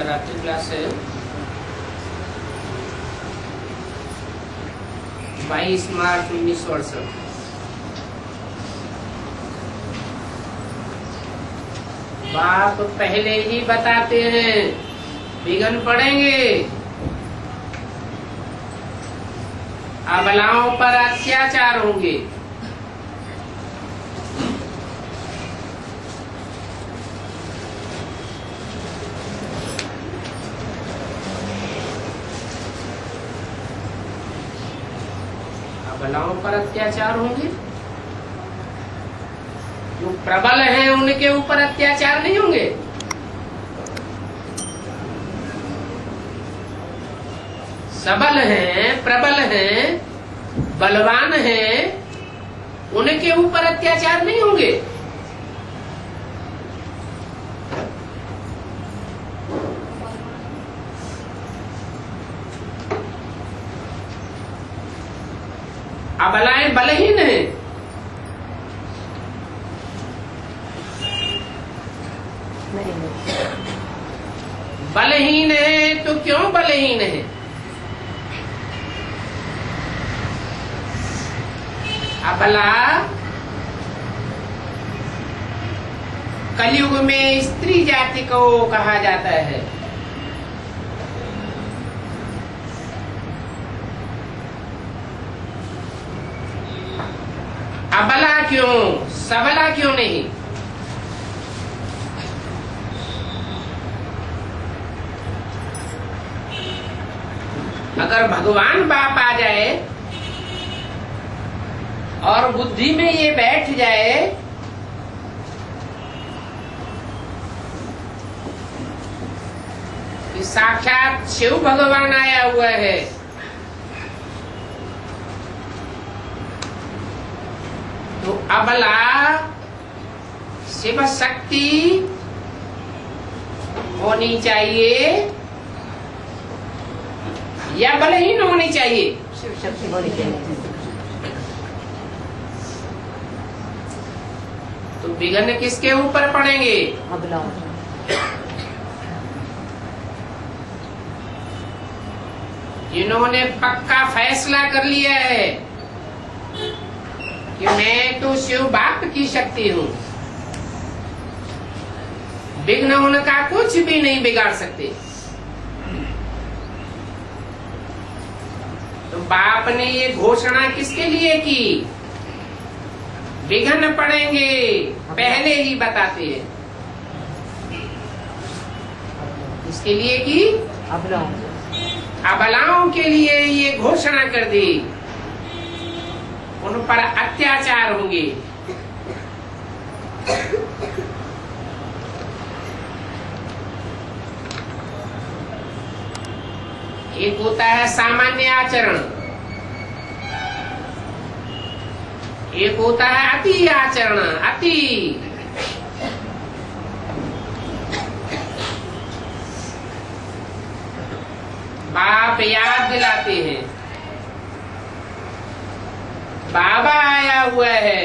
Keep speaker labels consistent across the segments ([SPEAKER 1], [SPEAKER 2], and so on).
[SPEAKER 1] रात्रि क्लास है 22 मार्च 1968। बाप पहले ही बताते हैं विघ्न पड़ेंगे, अबलाओं पर अत्याचार होंगे। अबलाओं पर अत्याचार होंगे, जो प्रबल हैं उनके ऊपर अत्याचार नहीं होंगे। सबल हैं, प्रबल हैं, बलवान हैं, उनके ऊपर अत्याचार नहीं होंगे। अबलाएं बलहीन हैं, बलहीन है तो क्यों बलहीन है? अबला कलयुग में स्त्री जाति को कहा जाता है। अबला क्यों, सबला क्यों नहीं? अगर भगवान बाप आ जाए और बुद्धि में ये बैठ जाए कि साक्षात शिव भगवान आया हुआ है, तो अबला शिव शक्ति होनी चाहिए या बलहीन होनी चाहिए?
[SPEAKER 2] शिव शक्ति होनी चाहिए।
[SPEAKER 1] तो विघ्न किसके ऊपर पड़ेंगे?
[SPEAKER 2] अबलाओं।
[SPEAKER 1] जिन्होंने पक्का फैसला कर लिया है कि मैं तो शिव बाप की शक्ति हूँ, विघ्न उनका कुछ भी नहीं बिगाड़ सकते। तो बाप ने ये घोषणा किसके लिए की? विघ्न पड़ेंगे पहले ही बताते हैं। इसके लिए कि अबलाओं के लिए ये घोषणा कर दी, उन पर अत्याचार होंगे। एक होता है सामान्य आचरण, एक होता है अति आचरण। अति बाप याद दिलाते हैं, बाबा आया हुआ है,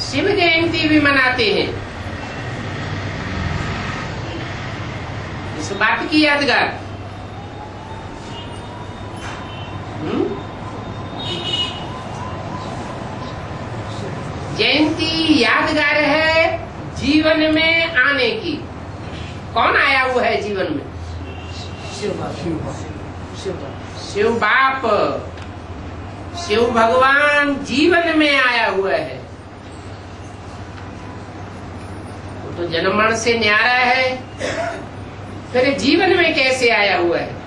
[SPEAKER 1] शिव जयंती भी मनाते हैं। इस बात की यादगार जयंती यादगार है जीवन में आने की। कौन आया हुआ है जीवन में? शिव बाप, शिव भगवान जीवन में आया हुआ है। वो तो जन्मण से न्यारा है, फिर जीवन में कैसे आया हुआ है?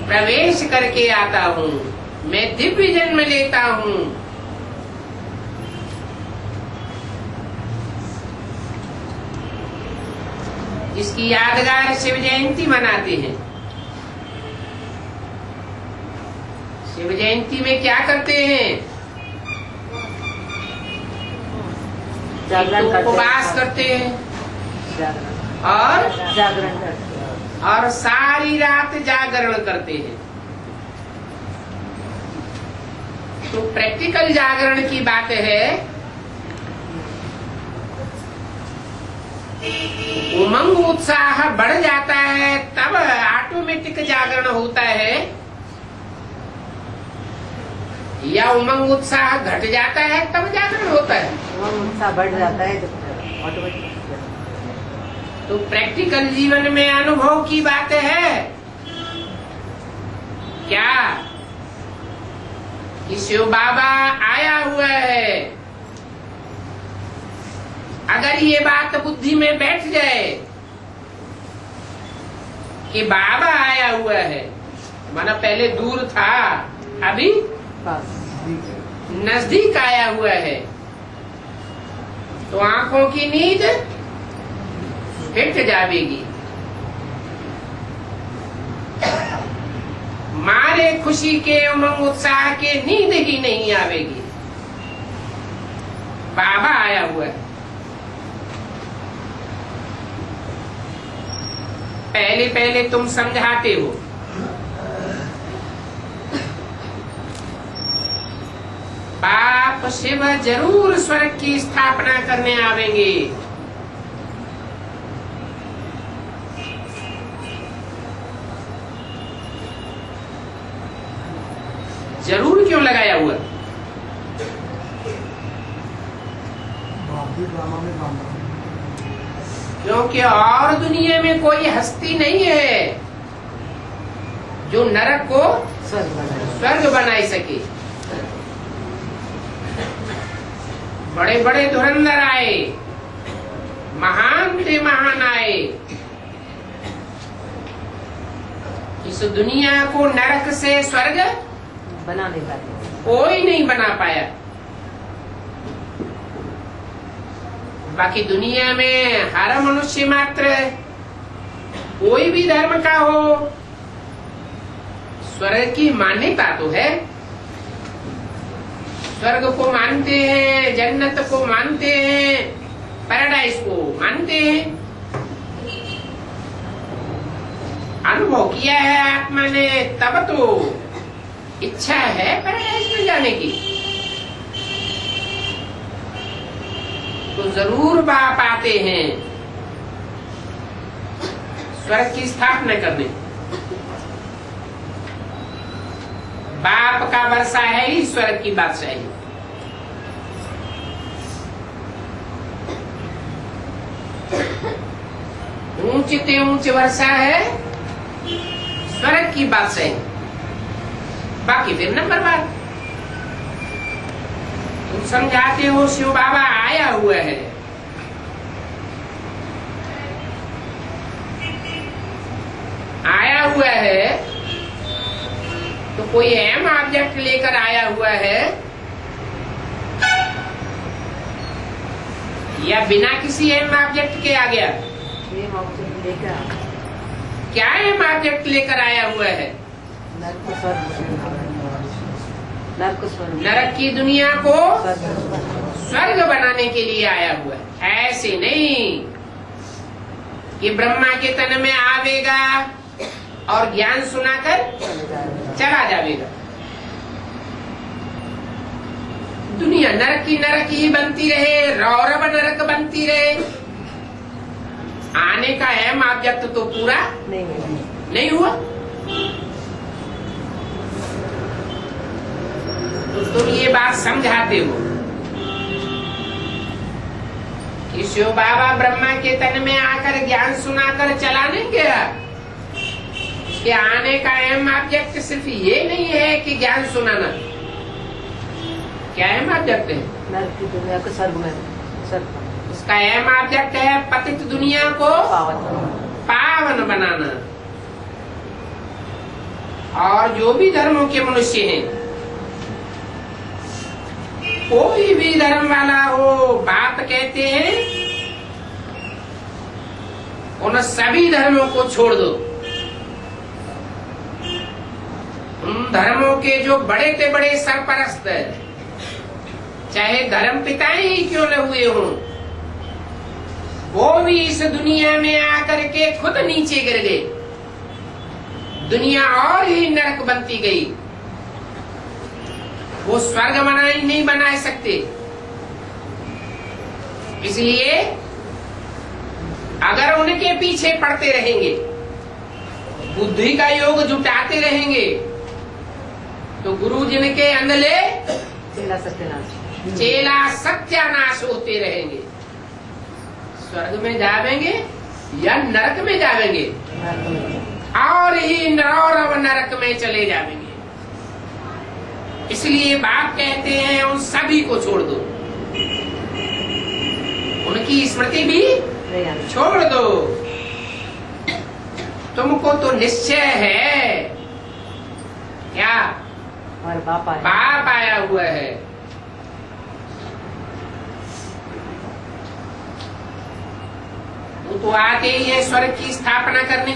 [SPEAKER 1] प्रवेश करके आता हूँ, मैं दिव्य जन्म लेता हूँ। इसकी यादगार शिव जयंती मनाते हैं। शिव जयंती में क्या करते हैं?
[SPEAKER 2] जागरण करते हैं।
[SPEAKER 1] उपवास करते हैं, और
[SPEAKER 2] जागरण करते हैं।
[SPEAKER 1] और सारी रात जागरण करते हैं। तो प्रैक्टिकल जागरण की बात है। उमंग उत्साह बढ़ जाता है तब ऑटोमेटिक जागरण होता है, या उमंग उत्साह घट जाता है तब जागरण होता है?
[SPEAKER 2] उमंग उत्साह बढ़ जाता है जब ऑटोमेटिक।
[SPEAKER 1] तो प्रैक्टिकल जीवन में अनुभव की बात है क्या कि शिव बाबा आया हुआ है। अगर ये बात बुद्धि में बैठ जाए कि बाबा आया हुआ है, माना पहले दूर था अभी नजदीक आया हुआ है, तो आंखों की नींद हिट जाएगी। मारे खुशी के उमंग उत्साह के नींद ही नहीं आवेगी। बाबा आया हुआ है। पहले पहले तुम समझाते हो, बाप शिव जरूर स्वर्ग की स्थापना करने आवेंगे। जरूर क्यों लगाया हुआ? क्योंकि और दुनिया में कोई हस्ती नहीं है जो नरक को स्वर्ग बना सके। बड़े बड़े धुरंधर आए, महान से महान आए, इस दुनिया को नरक से स्वर्ग
[SPEAKER 2] बना नहीं पाते,
[SPEAKER 1] कोई नहीं बना पाया। बाकी दुनिया में हर मनुष्य मात्र कोई भी धर्म का हो, स्वर्ग की मान्यता तो है। स्वर्ग को मानते हैं, जन्नत को मानते हैं, पैराडाइज को मानते हैं। अनुभव किया है आत्मा ने, तब तो इच्छा है पैराडाइज में जाने की। तो जरूर बाप आते हैं स्वर्ग की स्थापना करने। बाप का वर्षा है ही स्वर्ग की बादशाही। ऊंच ते ऊंच वर्षा है स्वर्ग की बादशाही। बाकी फिर नंबर बार तुम समझाते हो शिव बाबा आया हुआ है। आया हुआ है तो कोई एम ऑब्जेक्ट लेकर आया हुआ है या बिना किसी एम ऑब्जेक्ट के आ गया? क्या एम ऑब्जेक्ट लेकर आया हुआ है? नरक की दुनिया को स्वर्ग बनाने के लिए आया हुआ है। ऐसे नहीं कि ब्रह्मा के तन में आवेगा और ज्ञान सुनाकर चला जाएगा। दुनिया नरक की नरक ही बनती रहे, रौरव नरक बनती रहे। आने का अहम ऑब्जेक्ट तो पूरा नहीं हुआ। तो तुम ये बात समझाते हो कि शिव बाबा ब्रह्मा के तन में आकर ज्ञान सुनाकर चला नहीं गया। कि आने का अहम ऑब्जेक्ट सिर्फ ये नहीं है कि ज्ञान सुनाना। क्या अहम ऑब्जेक्ट है?
[SPEAKER 2] नरक की दुनिया को स्वर्ग में
[SPEAKER 1] उसका अहम ऑब्जेक्ट है पतित दुनिया को पावन बनाना। और जो भी धर्मों के मनुष्य हैं, कोई भी धर्म वाला हो, बाप कहते हैं उन सभी धर्मों को छोड़ दो। उन धर्मों के जो बड़े से बड़े सरपरस्त, चाहे धर्म पिता ही क्यों न हुए हों, वो भी इस दुनिया में आकर के खुद नीचे गिर गए, दुनिया और ही नरक बनती गई। वो स्वर्ग नहीं बना सकते। इसलिए अगर उनके पीछे पड़ते रहेंगे, बुद्धि का योग जुटाते रहेंगे, तो गुरु जिनके अंधले चेला सत्यानाश होते रहेंगे। स्वर्ग में जावेंगे या नरक में जावेंगे, और ही नरौरव नरक में चले जावेंगे। इसलिए बाप कहते हैं उन सभी को छोड़ दो, उनकी स्मृति भी छोड़ दो। तुमको तो निश्चय है क्या,
[SPEAKER 2] और
[SPEAKER 1] बाप आया हुआ है। वो तो आते ही है स्वर्ग की स्थापना करने,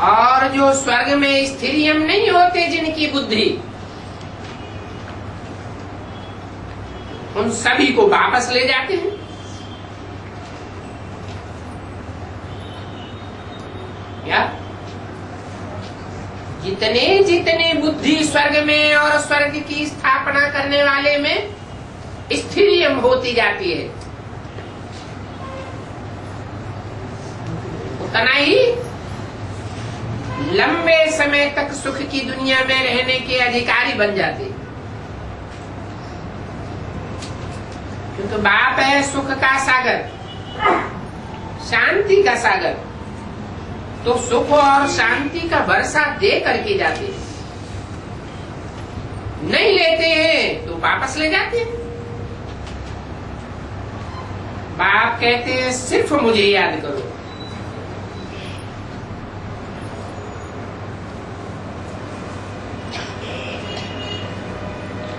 [SPEAKER 1] और जो स्वर्ग में स्थिरियम नहीं होते जिनकी बुद्धि, उन सभी को वापस ले जाते हैं। क्या जितने जितने बुद्धि स्वर्ग में और स्वर्ग की स्थापना करने वाले में स्थिरियम होती जाती है, उतना ही लंबे समय तक सुख की दुनिया में रहने के अधिकारी बन जाते। क्योंकि बाप है सुख का सागर, शांति का सागर, तो सुख और शांति का वर्षा दे करके जाते। नहीं लेते हैं तो वापस ले जाते हैं। बाप कहते हैं सिर्फ मुझे याद करो।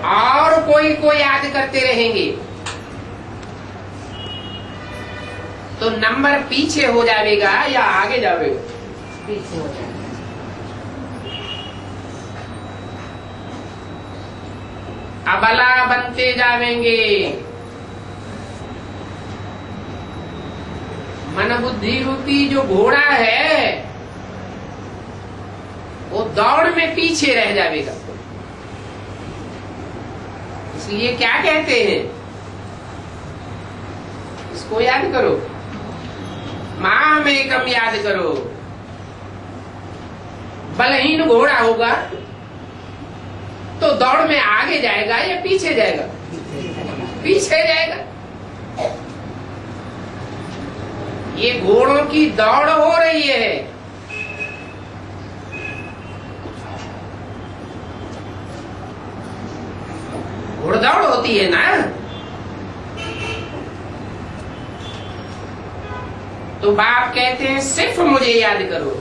[SPEAKER 1] और कोई को याद करते रहेंगे तो नंबर पीछे हो जाएगा या आगे जाएगा?
[SPEAKER 2] पीछे हो जाएगा।
[SPEAKER 1] अबला बनते जाएंगे। मन बुद्धि रूपी जो घोड़ा है वो दौड़ में पीछे रह जाएगा। इसलिए क्या कहते हैं, इसको याद करो, माम एकम याद करो। बलहीन घोड़ा होगा तो दौड़ में आगे जाएगा या पीछे जाएगा? पीछे जाएगा। ये घोड़ों की दौड़ हो रही है। घोड़दौड़ होती है ना, तो बाप कहते हैं सिर्फ मुझे याद करो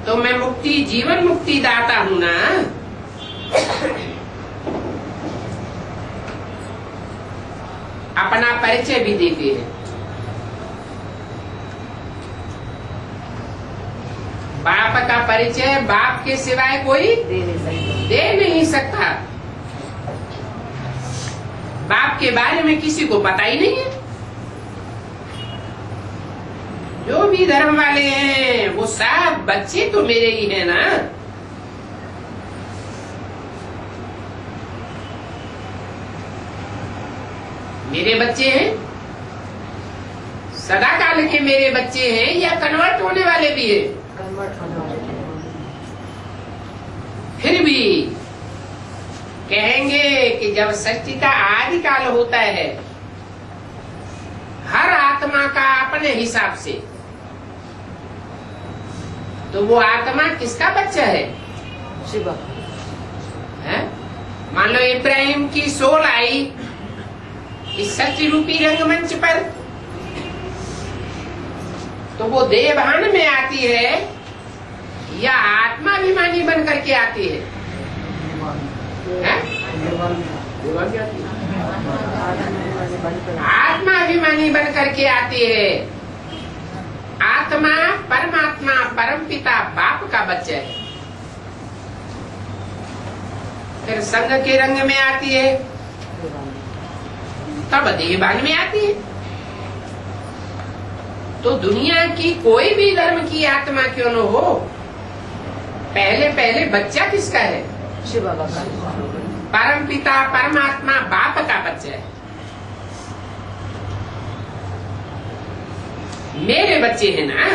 [SPEAKER 1] तो मैं मुक्ति जीवन मुक्ति दाता हूं ना। अपना परिचय भी देते हैं। बाप का परिचय बाप के सिवाय कोई दे नहीं सकता। बाप के बारे में किसी को पता ही नहीं है। जो भी धर्म वाले हैं वो सब बच्चे तो मेरे ही हैं ना। मेरे बच्चे हैं, सदा काल के मेरे बच्चे हैं या कन्वर्ट होने वाले भी हैं?
[SPEAKER 2] कन्वर्ट होने वाले।
[SPEAKER 1] फिर भी कहेंगे कि जब सृष्टि का आदि काल होता है, हर आत्मा का अपने हिसाब से, तो वो आत्मा किसका बच्चा है?
[SPEAKER 2] शिवा
[SPEAKER 1] है? मान लो इब्राहिम की सोल आई इस सृष्टि रूपी रंगमंच पर, तो वो देवभान में आती है या आत्माभिमानी बन करके आती है? आत्माभिमानी बन करके आती है। आत्मा परमात्मा परमपिता बाप का बच्चा है। फिर संग के रंग में आती है, तब देहभान में आती है। तो दुनिया की कोई भी धर्म की आत्मा क्यों न हो, पहले पहले बच्चा किसका है?
[SPEAKER 2] शिव बाबा का।
[SPEAKER 1] परम पिता परमात्मा बाप का बच्चा है। मेरे बच्चे हैं ना,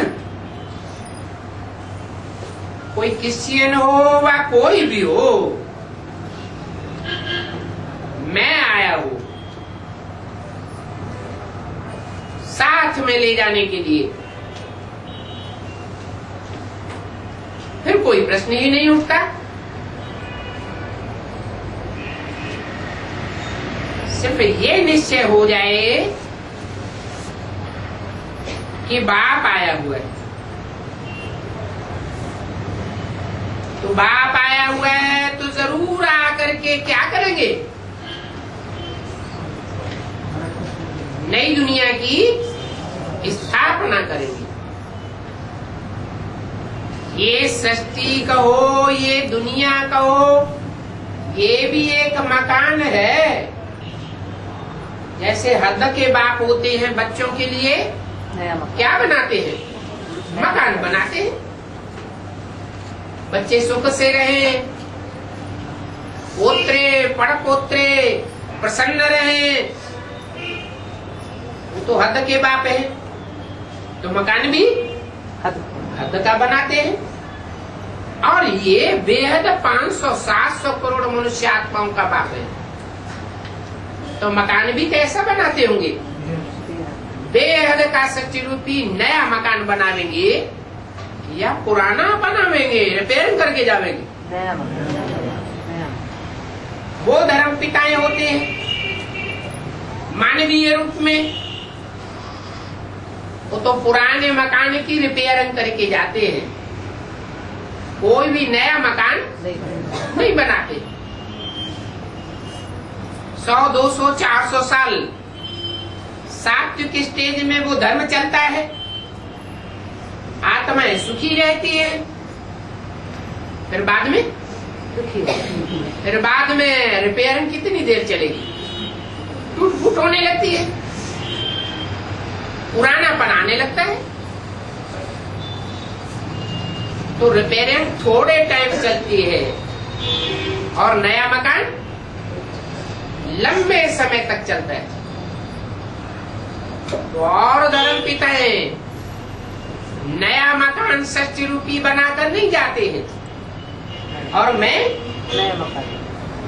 [SPEAKER 1] कोई क्रिश्चियन हो व कोई भी हो, मैं आया हूं साथ में ले जाने के लिए। फिर कोई प्रश्न ही नहीं उठता। सिर्फ ये निश्चय हो जाए कि बाप आया हुआ है, तो बाप आया हुआ है तो जरूर आकर के क्या करेंगे? नई दुनिया की स्थापना करेंगे। ये सृष्टि कहो, ये दुनिया कहो, ये भी एक मकान है। जैसे हद के बाप होते हैं बच्चों के लिए
[SPEAKER 2] नया मकान
[SPEAKER 1] क्या बनाते हैं? मकान बनाते हैं। बच्चे सुख से रहें, पोत्रे पड़पोत्रे प्रसन्न रहें, वो तो हद के बाप है, तो मकान भी हद का बनाते हैं। और ये बेहद 500-700 करोड़ मनुष्य आत्माओं का बाप है, तो मकान भी कैसा बनाते होंगे? बेहद का सच्ची रूपी नया मकान बनावेंगे या पुराना बनावेंगे, रिपेयरिंग करके जावेंगे?
[SPEAKER 2] नया मकान।
[SPEAKER 1] वो धर्म पिताएं होते हैं मानवीय रूप में, वो तो पुराने मकान की रिपेयरिंग करके जाते हैं, कोई भी नया मकान नहीं बनाते। 100, 200, 400 साल सात्विक स्टेज में वो धर्म चलता है, आत्माएं सुखी रहती है। फिर बाद में फिर बाद में रिपेयरिंग कितनी देर चलेगी? टूट फूट होने लगती है, पुरानापन आने लगता है। तो रिपेयरिंग थोड़े टाइम चलती है और नया मकान लंबे समय तक चलता है। तो और धर्म पिताएं नया मकान सच्ची रूपी बनाकर नहीं जाते हैं, और मैं
[SPEAKER 2] नया मकान,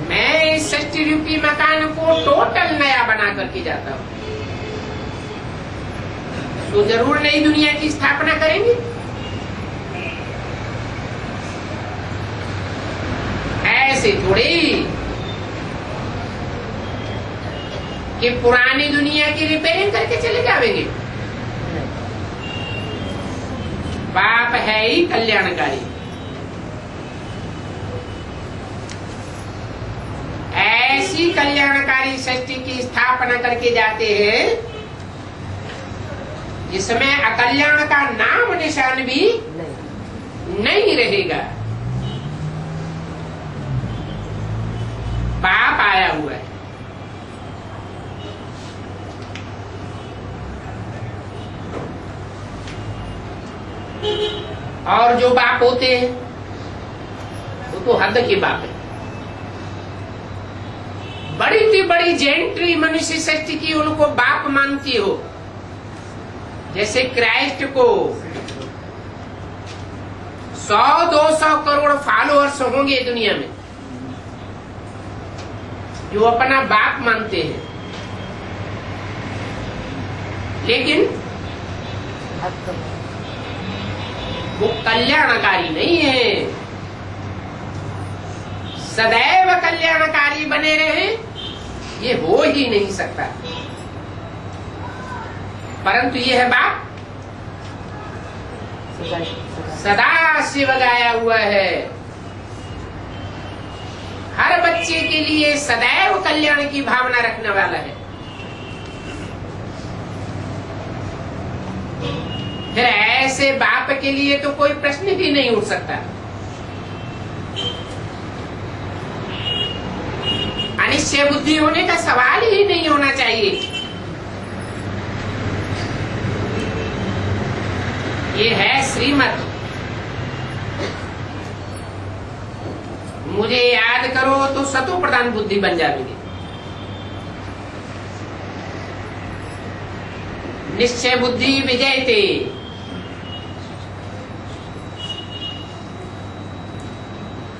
[SPEAKER 1] मैं इस सच्ची रूपी मकान को टोटल नया बना करके जाता हूँ। तो जरूर नई दुनिया की स्थापना करेंगे। ऐसे थोड़ी कि पुरानी दुनिया की रिपेयरिंग करके चले जाएंगे। बाप है ही कल्याणकारी। ऐसी कल्याणकारी सृष्टि की स्थापना करके जाते हैं जिसमें अकल्याण का नाम निशान भी नहीं रहेगा। बाप आया हुआ है। और जो बाप होते हैं वो तो हद के बाप है। बड़ी सी बड़ी जेंट्री मनुष्य सृष्टि की उनको बाप मानती हो, जैसे क्राइस्ट को 100-200 करोड़ फॉलोअर्स होंगे दुनिया में जो अपना बाप मानते हैं, लेकिन वो कल्याणकारी नहीं है। सदैव कल्याणकारी बने रहे ये हो ही नहीं सकता। परंतु ये है बाप सदा शिव गाया हुआ है। हर बच्चे के लिए सदैव कल्याण की भावना रखने वाला है। फिर ऐसे बाप के लिए तो कोई प्रश्न भी नहीं उठ सकता। अनिश्चय बुद्धि होने का सवाल ही नहीं होना चाहिए। ये है श्रीमत। मुझे याद करो तो सतो प्रधान बुद्धि बन जाएगी। निश्चय बुद्धि विजयते,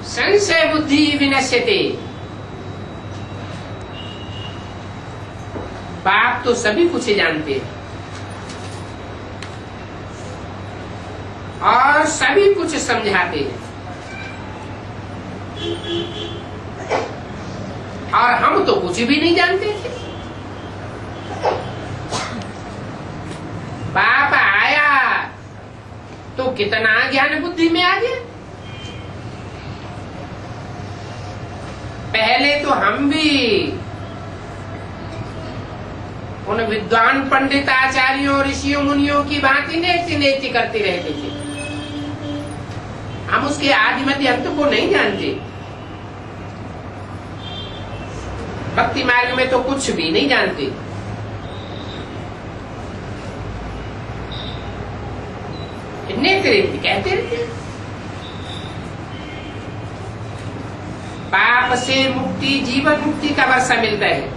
[SPEAKER 1] संशय बुद्धि विनश्यते। बाप तो सभी कुछ जानते हैं और सभी कुछ समझाते हैं, और हम तो कुछ भी नहीं जानते थे। बाप आया तो कितना ज्ञान बुद्धि में आ गया। पहले तो हम भी उन विद्वान पंडित आचार्यों ऋषियों मुनियों की भांति नेति नेति करते रहते थे। हम उसके आदि मध्य अंत को नहीं जानते। भक्ति मार्ग में तो कुछ भी नहीं जानते। नेति नेति कहते रहते। पाप से मुक्ति जीवन मुक्ति का वर्षा मिलता है।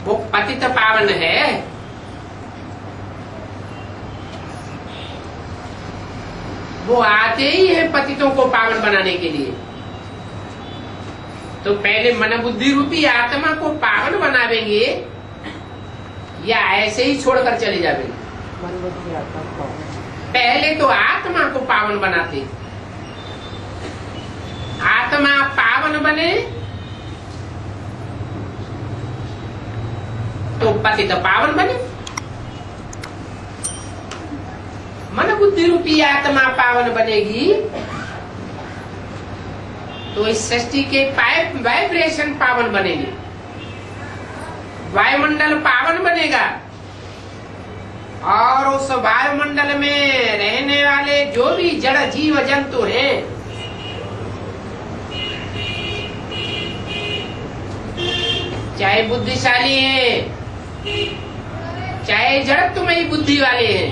[SPEAKER 1] वो पतित पावन है। वो आते ही है पतितों को पावन बनाने के लिए। तो पहले मन बुद्धि रूपी आत्मा को पावन बनावेंगे या ऐसे ही छोड़कर चले जाएंगे?
[SPEAKER 2] मन बुद्धि आत्मा को
[SPEAKER 1] पहले तो आत्मा को पावन बनाते। आत्मा पावन बने तो पतित पावन बने। मन बुद्धि रूपी आत्मा पावन बनेगी तो इस सृष्टि के वाइब्रेशन पावन बनेंगे। वायुमंडल पावन बनेगा और उस वायुमंडल में रहने वाले जो भी जड़ जीव जंतु हैं, चाहे बुद्धिशाली हैं, चाहे जड़त्वमयी बुद्धि वाले हैं,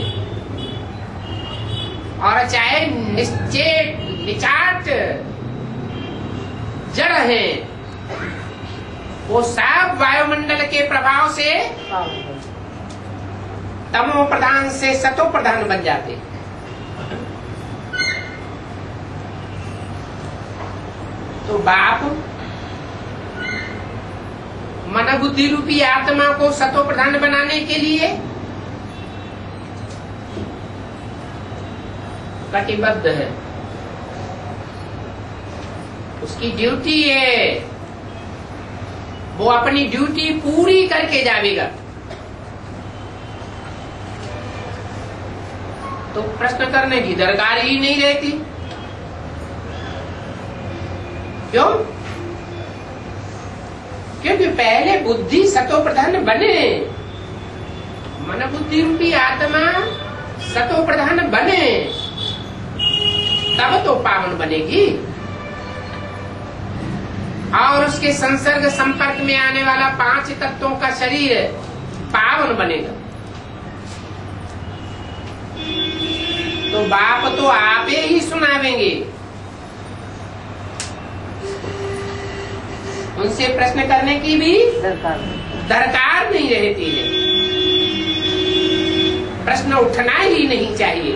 [SPEAKER 1] और चाहे निचाट जड़ हैं, वो सब वायुमंडल के प्रभाव से तमो प्रधान से सतो प्रधान बन जाते। तो बाप मन बुद्धि रूपी आत्मा को सतो प्रधान बनाने के लिए कटिबद्ध है। उसकी ड्यूटी है, वो अपनी ड्यूटी पूरी करके जाएगा। तो प्रश्न करने की दरकार ही नहीं रहती। क्यों? क्योंकि पहले बुद्धि सतो प्रधान बने, मन बुद्धि रूपी आत्मा सतो प्रधान बने, तब तो पावन बनेगी। और उसके संसर्ग संपर्क में आने वाला 5 तत्वों का शरीर पावन बनेगा। तो बाप तो आपे ही सुनावेंगे, उनसे प्रश्न करने की भी दरकार नहीं रहती है। प्रश्न उठना ही नहीं चाहिए।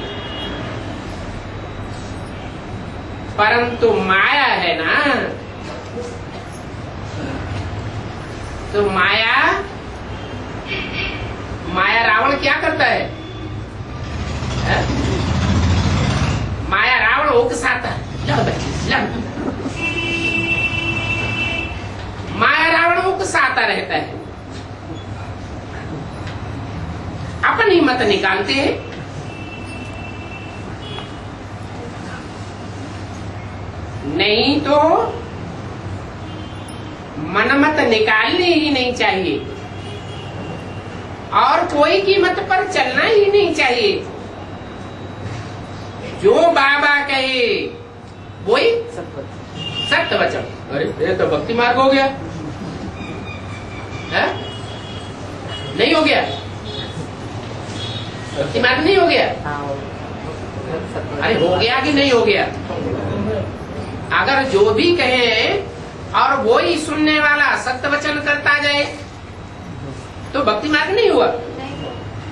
[SPEAKER 1] परंतु माया है ना, तो माया रावण क्या करता है? माया रावण उकसाता है। माया रावण उकसाता रहता है, अपनी मत निकालते हैं। नहीं तो मनमत निकालनी ही नहीं चाहिए और कोई की मत पर चलना ही नहीं चाहिए। जो बाबा कहे वही सत्य वचन। अरे ये तो भक्ति मार्ग हो गया है? नहीं हो गया? भक्ति मार्ग नहीं हो गया? अरे हो गया कि नहीं हो गया? अगर जो भी कहे और वो ही सुनने वाला सत्य वचन करता जाए तो भक्ति मार्ग नहीं हुआ?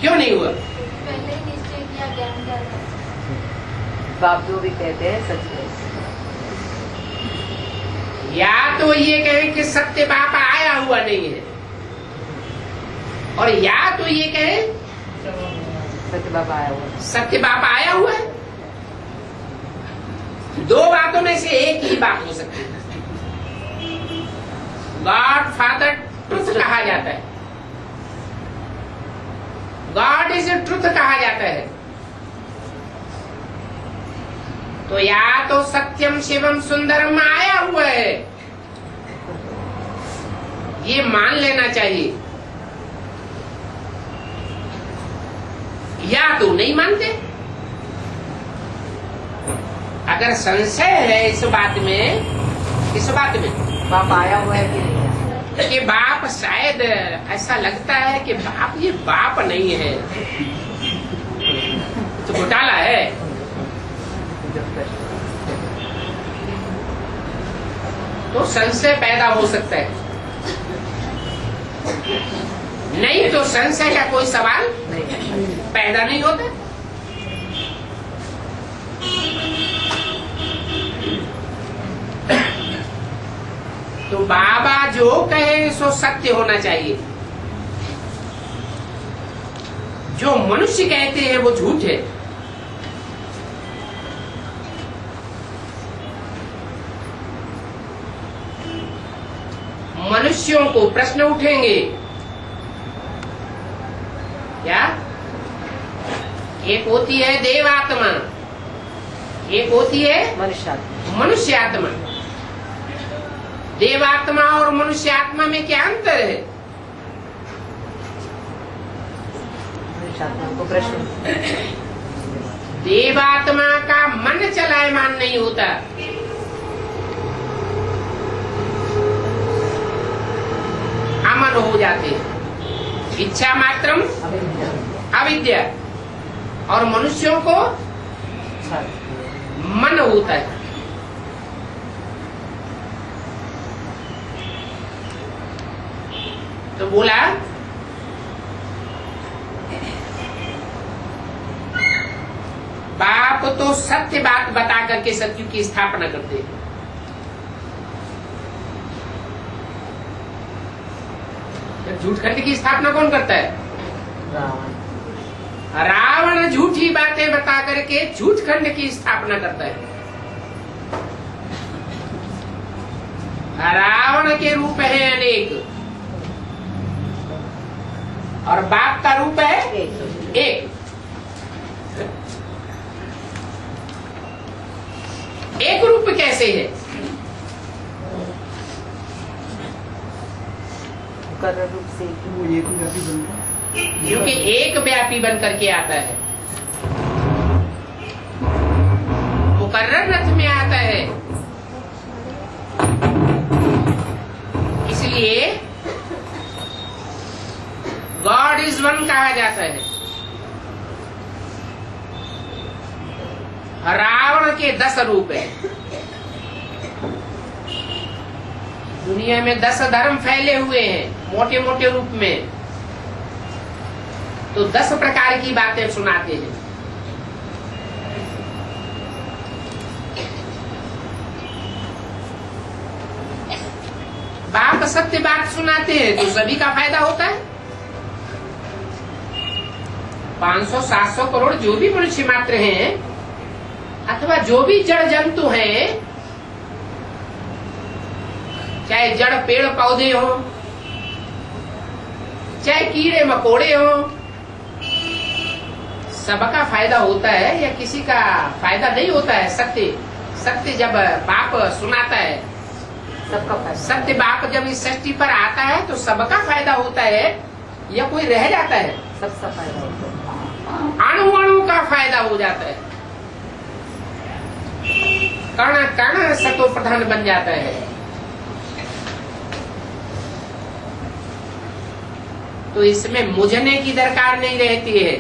[SPEAKER 1] क्यों नहीं हुआ?
[SPEAKER 3] पहले ही निश्चय किया ज्ञान का।
[SPEAKER 2] बाप जो भी कहते हैं सच है।
[SPEAKER 1] या तो ये कहे कि सत्य बाप आया हुआ नहीं है, और या तो ये कहे
[SPEAKER 2] सत्य बाबा आया हुआ।
[SPEAKER 1] सत्य बाप आया हुआ है। दो बातों में से एक ही बात हो सकती है। गॉड फादर ट्रुथ कहा जाता है, गॉड इज ट्रुथ कहा जाता है। तो या तो सत्यम शिवम सुंदरम आया हुआ है, ये मान लेना चाहिए, या तो नहीं मानते। अगर संशय है इस बात में
[SPEAKER 2] बाप आया हुआ है कि नहीं आया?
[SPEAKER 1] कि बाप शायद ऐसा लगता है कि बाप ये बाप नहीं है, तो घोटाला है। तो संशय पैदा हो सकता है, नहीं तो संशय का कोई सवाल पैदा नहीं होता। तो बाबा जो कहे सो सत्य होना चाहिए, जो मनुष्य कहते हैं वो झूठ है। मनुष्यों को प्रश्न उठेंगे क्या? एक होती है देवात्मा, एक होती है मनुष्यात्मा। देवात्मा और मनुष्यात्मा में क्या अंतर है?
[SPEAKER 2] मनुष्यात्मा को प्रश्न।
[SPEAKER 1] देवात्मा का मन चलायमान नहीं होता, अमन हो जाते, इच्छा मात्रम अविद्या। और मनुष्यों को मन होता है। तो बोला बाप तो सत्य बात बता करके सत्य की स्थापना करते हैं। झूठ खंड की स्थापना कौन करता है? रावण झूठी बातें बता करके झूठ खंड की स्थापना करता है। रावण के रूप है अनेक और बाप का रूप है एक। एक रूप कैसे है?
[SPEAKER 2] रूप से
[SPEAKER 1] क्योंकि एक व्यापी बन करके आता है, मुकर्रर रथ में आता है। इसलिए गॉड इज वन कहा जाता है। रावण के 10 रूप है। दुनिया में 10 धर्म फैले हुए हैं मोटे मोटे रूप में, तो 10 प्रकार की बातें सुनाते हैं। बाप सत्य बात सुनाते हैं तो सभी का फायदा होता है। 500-700 करोड़ जो भी मनुष्य मात्र हैं अथवा जो भी जड़ जंतु हैं, चाहे जड़ पेड़ पौधे हो, चाहे कीड़े मकोड़े हो, सबका फायदा होता है या किसी का फायदा नहीं होता है? सत्य जब बाप सुनाता है,
[SPEAKER 2] सबका फायदा।
[SPEAKER 1] सत्य बाप जब इस सृष्टि पर आता है तो सबका फायदा होता है या कोई रह जाता है?
[SPEAKER 2] सबका फायदा होता है।
[SPEAKER 1] अणु अणु का फायदा हो जाता है। कण कण सतो प्रधान बन जाता है। तो इसमें मुझने की दरकार नहीं रहती है।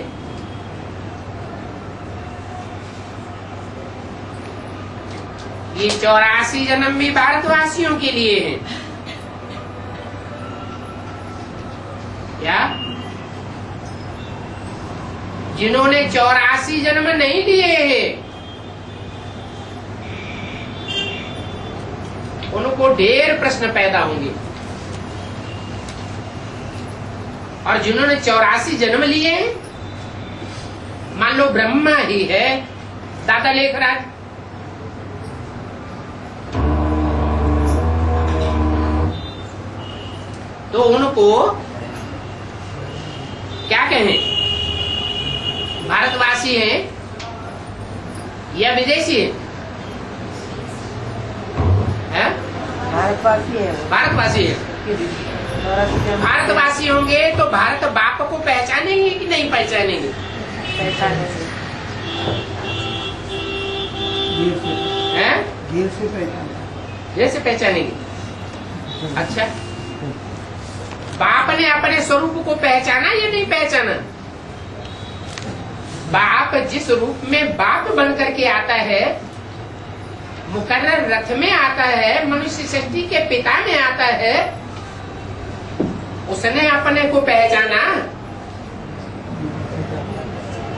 [SPEAKER 1] ये 84 जन्म भी भारतवासियों के लिए है। क्या? जिन्होंने 84 जन्म नहीं लिए हैं उनको ढेर प्रश्न पैदा होंगे, और जिन्होंने 84 जन्म लिए हैं, मान लो ब्रह्मा ही है दादा लेखराज, तो उनको क्या कहें? भारतवासी हैं या विदेशी हैं? है?
[SPEAKER 2] भारतवासी है।
[SPEAKER 1] भारतवासी है। भारतवासी होंगे तो भारत बाप को पहचानेंगे कि नहीं पहचानेंगे?
[SPEAKER 2] पहचानेंगे।
[SPEAKER 1] हैं? जैसे पहचानेंगे। अच्छा, बाप ने अपने स्वरूप को पहचाना या नहीं पहचाना? बाप जिस रूप में बाप बन करके आता है, मुकर्रर रथ में आता है, मनुष्य सृष्टि के पिता में आता है, उसने अपने को पहचाना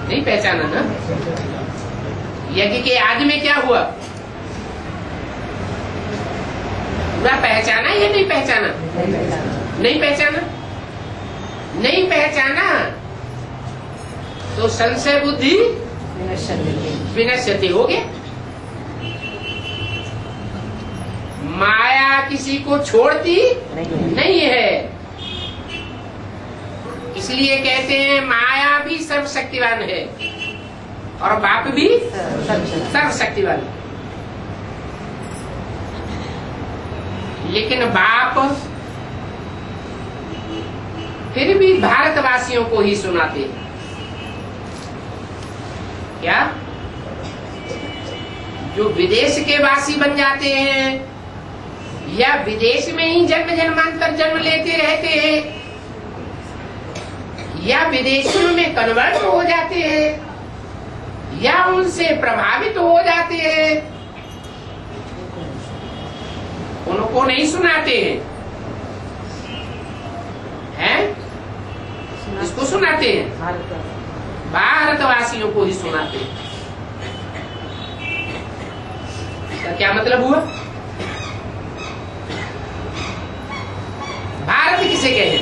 [SPEAKER 1] नहीं? पहचाना ना? यज्ञ के आदि में क्या हुआ? पूरा पहचाना या नहीं पहचाना? नहीं पहचाना। नहीं पहचाना तो संशय बुद्धि विनश्यति हो गया। माया किसी को छोड़ती नहीं है, इसलिए कहते हैं माया भी सर्वशक्तिवान है और बाप भी सर्वशक्तिवान है। लेकिन बाप फिर भी भारतवासियों को ही सुनाते हैं। क्या? जो विदेश के वासी बन जाते हैं या विदेश में ही जन्म जन्मांतर जन्म लेते रहते हैं या विदेशियों में कन्वर्ट हो जाते हैं या उनसे प्रभावित हो जाते हैं, उनको नहीं सुनाते हैं? इसको सुनाते हैं? भारतवासियों को ही सुनाते हैं। क्या मतलब हुआ? भारत किसे कहें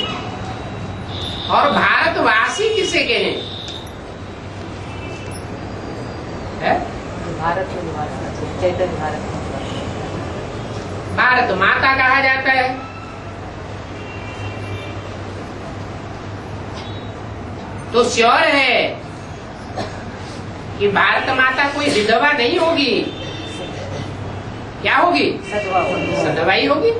[SPEAKER 1] और भारतवासी किसे कहें? है?
[SPEAKER 2] भारत चैतन्य भारत।
[SPEAKER 1] भारत माता कहा जाता है। तो श्योर है कि भारत माता कोई विधवा नहीं होगी। क्या होगी? सधवा ही होगी।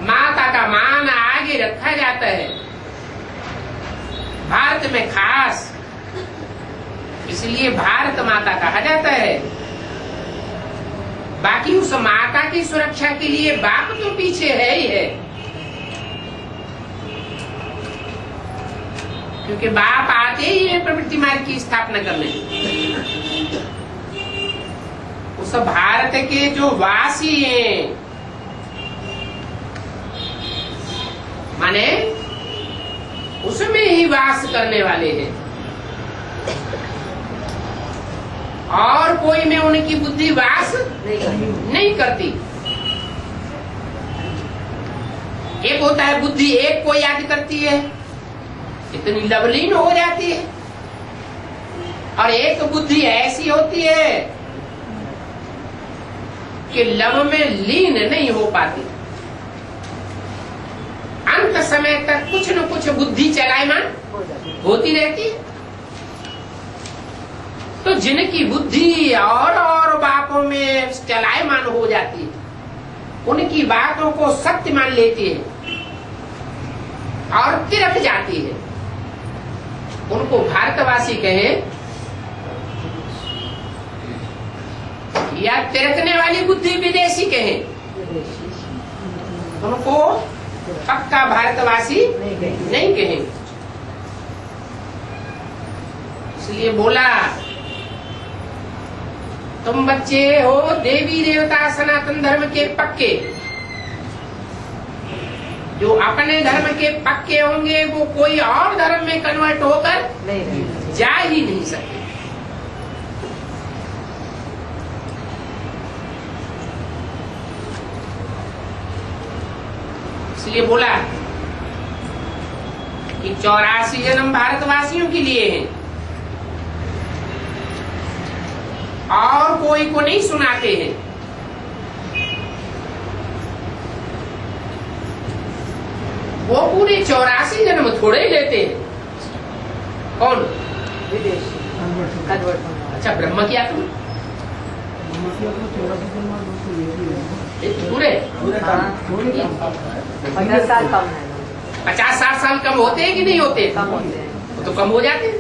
[SPEAKER 1] माता का मान आगे रखा जाता है भारत में खास, इसलिए भारत माता कहा जाता है। बाकी उस माता की सुरक्षा के लिए बाप तो पीछे है ही है, क्योंकि बाप आते ही है प्रवृत्ति मार्ग की स्थापना करने। उस भारत के जो वासी हैं, माने उसमें ही वास करने वाले हैं, और कोई में उनकी बुद्धि वास नहीं करती। एक होता है बुद्धि एक को याद करती है, इतनी लवलीन हो जाती है, और एक बुद्धि ऐसी होती है कि लव में लीन नहीं हो पाती। अंत समय तक कुछ न कुछ बुद्धि चलायमान होती रहती है। तो जिनकी बुद्धि और बातों में चलायमान हो जाती है, उनकी बातों को सत्य मान लेती है और तिरक जाती है, उनको भारतवासी कहे या तिरकने वाली बुद्धि विदेशी कहें, उनको पक्का भारतवासी नहीं कहेंगे। इसलिए बोला तुम बच्चे हो देवी देवता सनातन धर्म के पक्के, जो अपने धर्म के पक्के होंगे वो कोई और धर्म में कन्वर्ट होकर जा ही नहीं सकते। इसलिए बोला कि 84 जन्म भारतवासियों के लिए हैं और कोई को नहीं सुनाते हैं। वो पूरे 84 जन्म थोड़े ही लेते हैं। कौन?
[SPEAKER 2] विदेशी
[SPEAKER 1] अच्छा, ब्रह्म की आत्मा पूरे
[SPEAKER 2] 50 साल कम है।
[SPEAKER 1] 50-60 साल कम होते हैं कि नहीं होते?
[SPEAKER 2] कम होते हैं।
[SPEAKER 1] तो कम हो जाते हैं।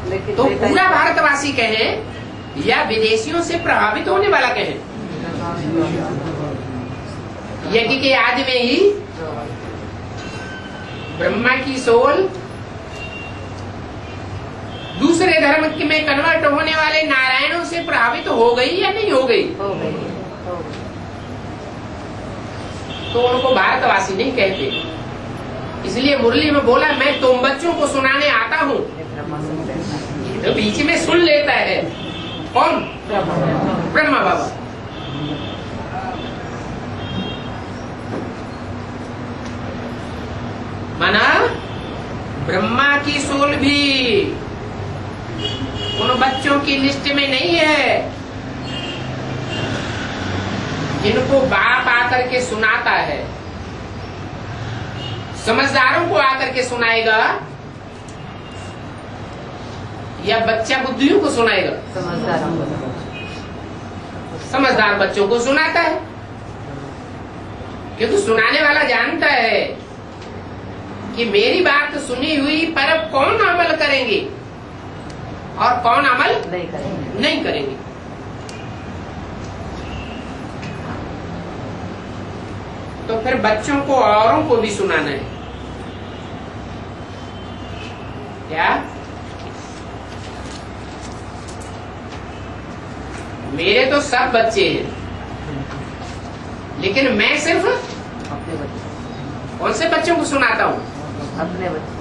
[SPEAKER 2] लेकिन
[SPEAKER 1] तो पूरा भारतवासी कहे या विदेशियों से प्रभावित होने वाला कहे, यज्ञ के आदि में ही ब्रह्मा की सोल दूसरे धर्म में कन्वर्ट होने वाले नारायणों से प्रभावित हो गई या नहीं हो गई?
[SPEAKER 2] हो गई।
[SPEAKER 1] तो उनको भारतवासी नहीं कहते। इसलिए मुरली में बोला मैं तुम बच्चों को सुनाने आता हूँ। तो बीच में सुन लेता है कौन? ब्रह्मा बाबा। माना ब्रह्मा की सोल भी उन बच्चों की लिस्ट में नहीं है जिनको बाप आकर के सुनाता है। समझदारों को आकर के सुनाएगा या बच्चा बुद्धियों को सुनाएगा? समझदार बच्चों को सुनाता है, क्योंकि सुनाने वाला जानता है कि मेरी बात सुनी हुई पर अब कौन अमल करेंगे और कौन अमल नहीं करेंगे। तो फिर बच्चों को औरों को भी सुनाना है। क्या? मेरे तो सब बच्चे हैं, लेकिन मैं सिर्फ
[SPEAKER 2] अपने बच्चे।
[SPEAKER 1] कौन से बच्चों को सुनाता हूँ?
[SPEAKER 2] अपने बच्चे।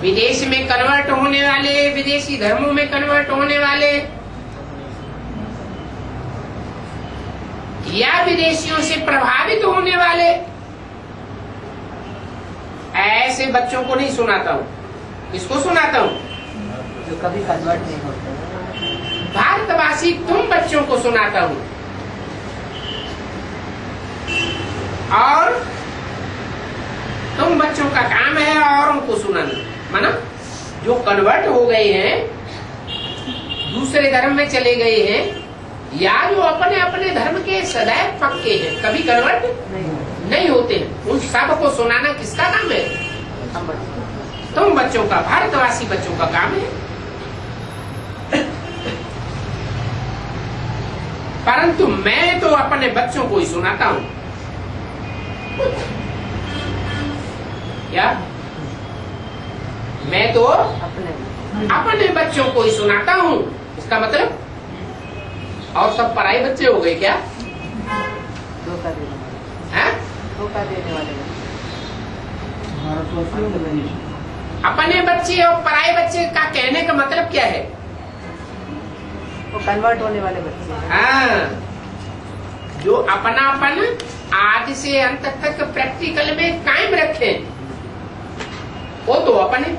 [SPEAKER 1] विदेश में कन्वर्ट होने वाले, विदेशी धर्मों में कन्वर्ट होने वाले या विदेशियों से प्रभावित होने वाले, ऐसे बच्चों को नहीं सुनाता हूँ। किसको सुनाता हूँ?
[SPEAKER 2] जो कभी कन्वर्ट नहीं होते।
[SPEAKER 1] भारतवासी तुम बच्चों को सुनाता हूँ। और तुम बच्चों का काम है औरों को सुनाना। माना जो कन्वर्ट हो गए हैं, दूसरे धर्म में चले गए हैं, या जो अपने अपने धर्म के सदैव पक्के हैं, कभी कन्वर्ट नहीं होते हैं, उन सब को सुनाना किसका काम है? तुम बच्चों का, भारतवासी बच्चों का काम है। परंतु मैं तो अपने बच्चों को ही सुनाता हूं। क्या? मैं तो अपने बच्चों को ही सुनाता हूं। इसका मतलब और सब पराई बच्चे हो गए क्या?
[SPEAKER 2] धोखा देने वाले।
[SPEAKER 1] अपने बच्चे और पराये बच्चे का कहने का मतलब क्या है?
[SPEAKER 2] वो कन्वर्ट होने वाले बच्चे।
[SPEAKER 1] हाँ, जो अपनापन आदि से अंत तक प्रैक्टिकल में कायम रखे, वो तो अपने।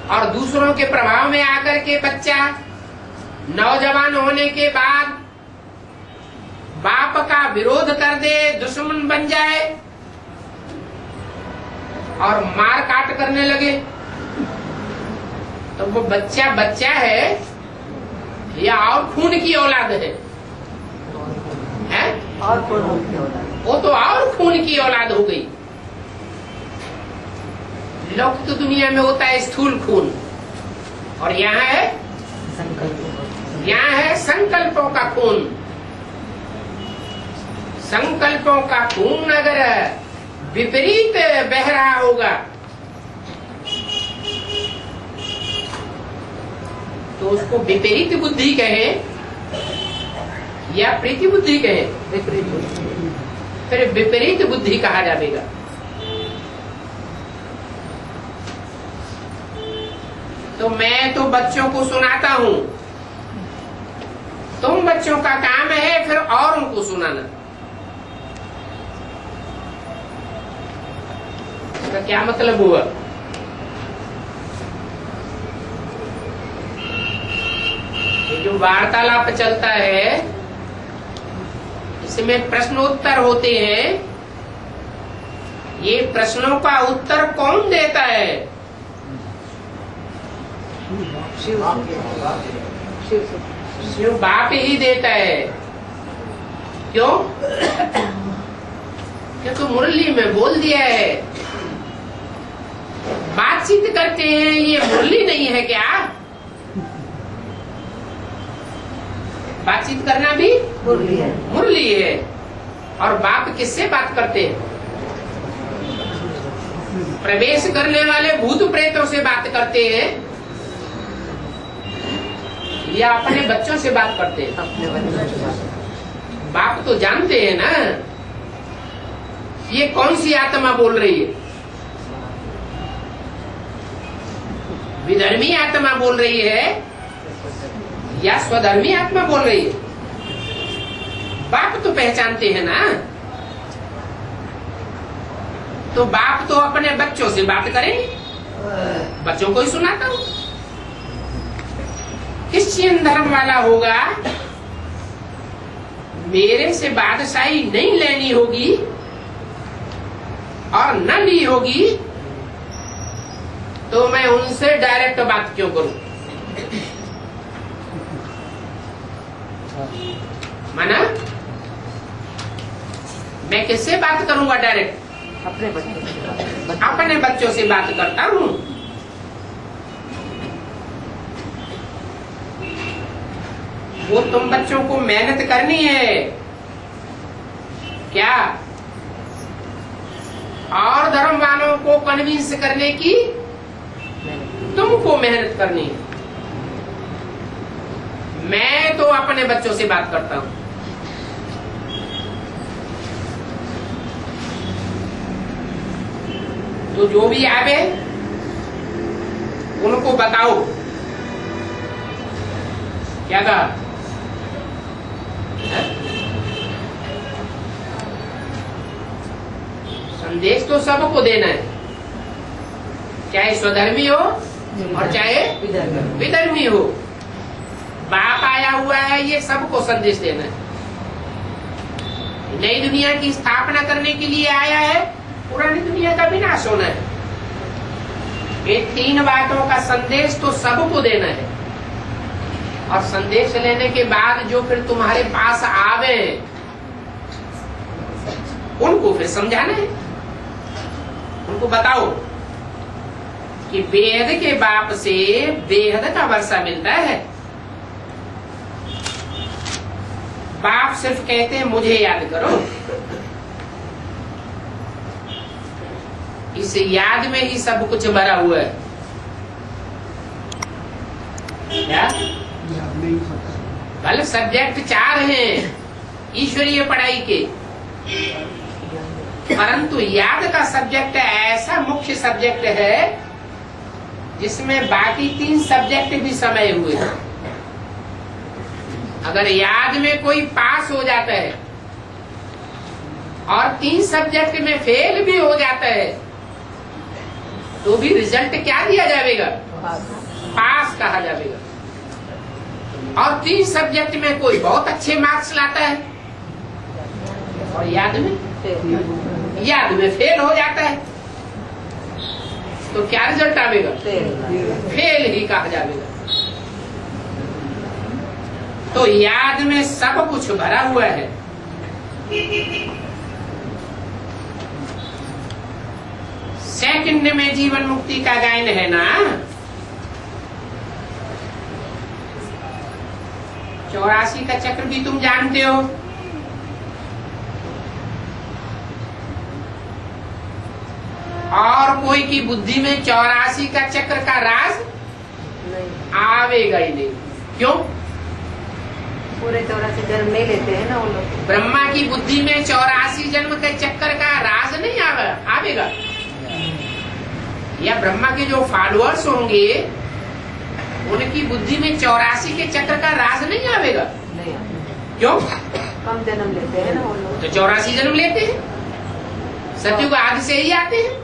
[SPEAKER 1] और दूसरों के प्रभाव में आकर के बच्चा नौजवान होने के बाद बाप का विरोध कर दे, दुश्मन बन जाए और मार काट करने लगे, तो वो बच्चा बच्चा है या और खून की औलाद है?
[SPEAKER 2] और खून की औलाद।
[SPEAKER 1] वो तो और खून की औलाद हो गई। लौकिक दुनिया में होता है स्थूल खून, और यहाँ है यहाँ है संकल्पों का खून। संकल्पों का खून अगर विपरीत बह रहा होगा तो उसको विपरीत बुद्धि कहे या प्रीति बुद्धि कहे? फिर विपरीत बुद्धि कहा जाएगा। तो मैं तो बच्चों को सुनाता हूँ, तुम बच्चों का काम है फिर और उनको सुनाना। इसका क्या मतलब हुआ? ये जो वार्तालाप चलता है इसमें प्रश्नोत्तर होते हैं, ये प्रश्नों का उत्तर कौन देता है? शिव बाप ही देता है। क्यों? क्योंकि मुरली में बोल दिया है। बातचीत करते हैं, ये मुरली नहीं है क्या? बातचीत करना भी मुरली है। और बाप किससे बात करते हैं? प्रवेश करने वाले भूत प्रेतों से बात करते हैं या अपने बच्चों से बात करते हैं? बाप तो जानते हैं ना ये कौन सी आत्मा बोल रही है। विधर्मी आत्मा बोल रही है या स्वधर्मी आत्मा बोल रही है? बाप तो पहचानते हैं ना। तो बाप तो अपने बच्चों से बात करेंगे, बच्चों को ही सुनाता हूं। क्रिश्चियन धर्म वाला होगा, मेरे से बादशाही नहीं लेनी होगी और न ली होगी तो मैं उनसे डायरेक्ट बात क्यों करूं? माना मैं किससे बात करूंगा डायरेक्ट? अपने बच्चों से बात करता हूं। वो तुम बच्चों को मेहनत करनी है क्या? और धर्म वालों को कन्विंस करने की तुमको मेहनत करनी है। मैं तो अपने बच्चों से बात करता हूं। तो जो भी आवे उनको बताओ। क्या कहा? संदेश तो सबको देना है, चाहे स्वधर्मी हो और चाहे विधर्मी हो। बाप आया हुआ है ये सबको संदेश देना है। नई दुनिया की स्थापना करने के लिए आया है, पुरानी दुनिया का विनाश होना है। ये तीन बातों का संदेश तो सबको देना है। और संदेश लेने के बाद जो फिर तुम्हारे पास आवे उनको फिर समझाना है। उनको बताओ कि वेद के बाप से बेहद का वर्षा मिलता है। बाप सिर्फ कहते हैं मुझे याद करो। इस याद में ही सब कुछ भरा हुआ है। क्या? भले सब्जेक्ट 4 हैं ईश्वरीय पढ़ाई के, परंतु याद का सब्जेक्ट ऐसा मुख्य सब्जेक्ट है जिसमें बाकी 3 सब्जेक्ट भी समाये हुए हैं। अगर याद में कोई पास हो जाता है और 3 सब्जेक्ट में फेल भी हो जाता है तो भी रिजल्ट क्या दिया जाएगा? पास कहा जाएगा। और 3 सब्जेक्ट में कोई बहुत अच्छे मार्क्स लाता है और याद में फेल हो जाता है तो क्या रिजल्ट आएगा? फेल ही कहा जाएगा। तो याद में सब कुछ भरा हुआ है। सेकंड में जीवन मुक्ति का गायन है ना। 84 का चक्र भी तुम जानते हो। और कोई की बुद्धि में 84 का चक्र का राज
[SPEAKER 2] नहीं,
[SPEAKER 1] आवेगा ही नहीं। क्यों?
[SPEAKER 2] पूरे 84 जन्म नहीं लेते हैं ना वो लोग।
[SPEAKER 1] ब्रह्मा की बुद्धि में 84 जन्म के चक्कर का राज नहीं आवेगा। या ब्रह्मा के जो फॉलोअर्स होंगे उनकी बुद्धि में 84 के चक्र का राज नहीं आवेगा।
[SPEAKER 2] नहीं,
[SPEAKER 1] क्यों?
[SPEAKER 2] कम जन्म लेते हैं ना वो लोग।
[SPEAKER 1] तो 84 जन्म लेते हैं, सतयुग आदि से ही आते हैं।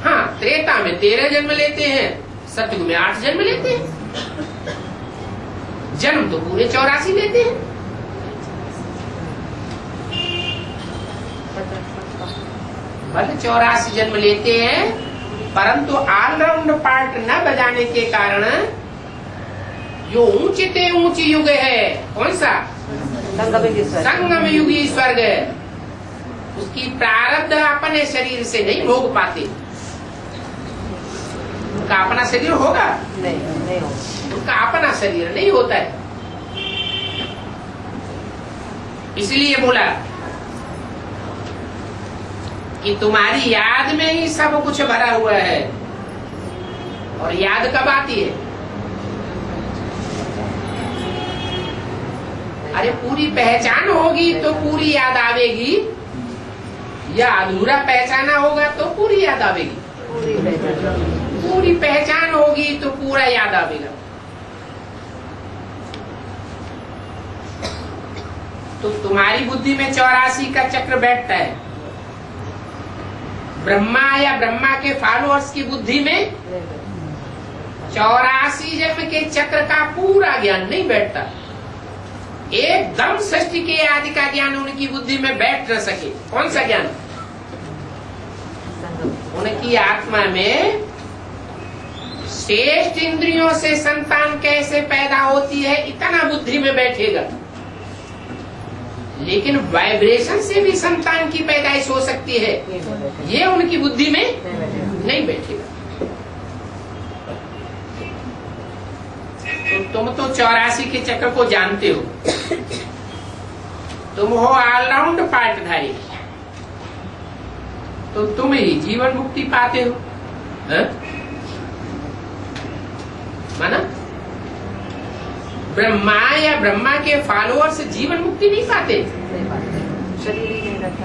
[SPEAKER 1] हाँ, त्रेता में 13 जन्म लेते हैं, सतयुग में 8 जन्म लेते हैं। जन्म तो पूरे 84 लेते हैं। भले 84 जन्म लेते हैं, परंतु ऑलराउंड पार्ट न बजाने के कारण जो ऊंचे ऊंची युग है, कौन सा? संगम युगी स्वर्ग है, उसकी प्रारब्ध अपने शरीर से नहीं भोग पाते। उनका अपना शरीर होगा?
[SPEAKER 2] नहीं होगा।
[SPEAKER 1] उनका अपना शरीर नहीं होता है। इसलिए बोला कि तुम्हारी याद में ही सब कुछ भरा हुआ है। और याद कब आती है? अरे पूरी पहचान होगी तो पूरी याद आवेगी, या अधूरा पहचाना होगा तो पूरी याद आवेगी। पूरी पहचान होगी तो पूरा याद आवेगा। तो तुम्हारी बुद्धि में 84 का चक्र बैठता है, ब्रह्मा या ब्रह्मा के फॉलोअर्स की बुद्धि में 84 जन्म के चक्र का पूरा ज्ञान नहीं बैठता। एकदम सृष्टि के आदि का ज्ञान उनकी बुद्धि में बैठ न सके। कौन सा ज्ञान? उनकी आत्मा में श्रेष्ठ इंद्रियों से संतान कैसे पैदा होती है इतना बुद्धि में बैठेगा, लेकिन वाइब्रेशन से भी संतान की पैदाइश हो सकती है, ये उनकी बुद्धि में नहीं बैठेगा। तो तुम तो 84 के चक्र को जानते हो, तुम हो ऑलराउंड पार्टधारी, तो तुम ही जीवन मुक्ति पाते हो। माना ब्रह्मा या ब्रह्मा के फॉलोअर्स जीवन मुक्ति नहीं पाते।
[SPEAKER 2] शरीर ही नहीं रहता।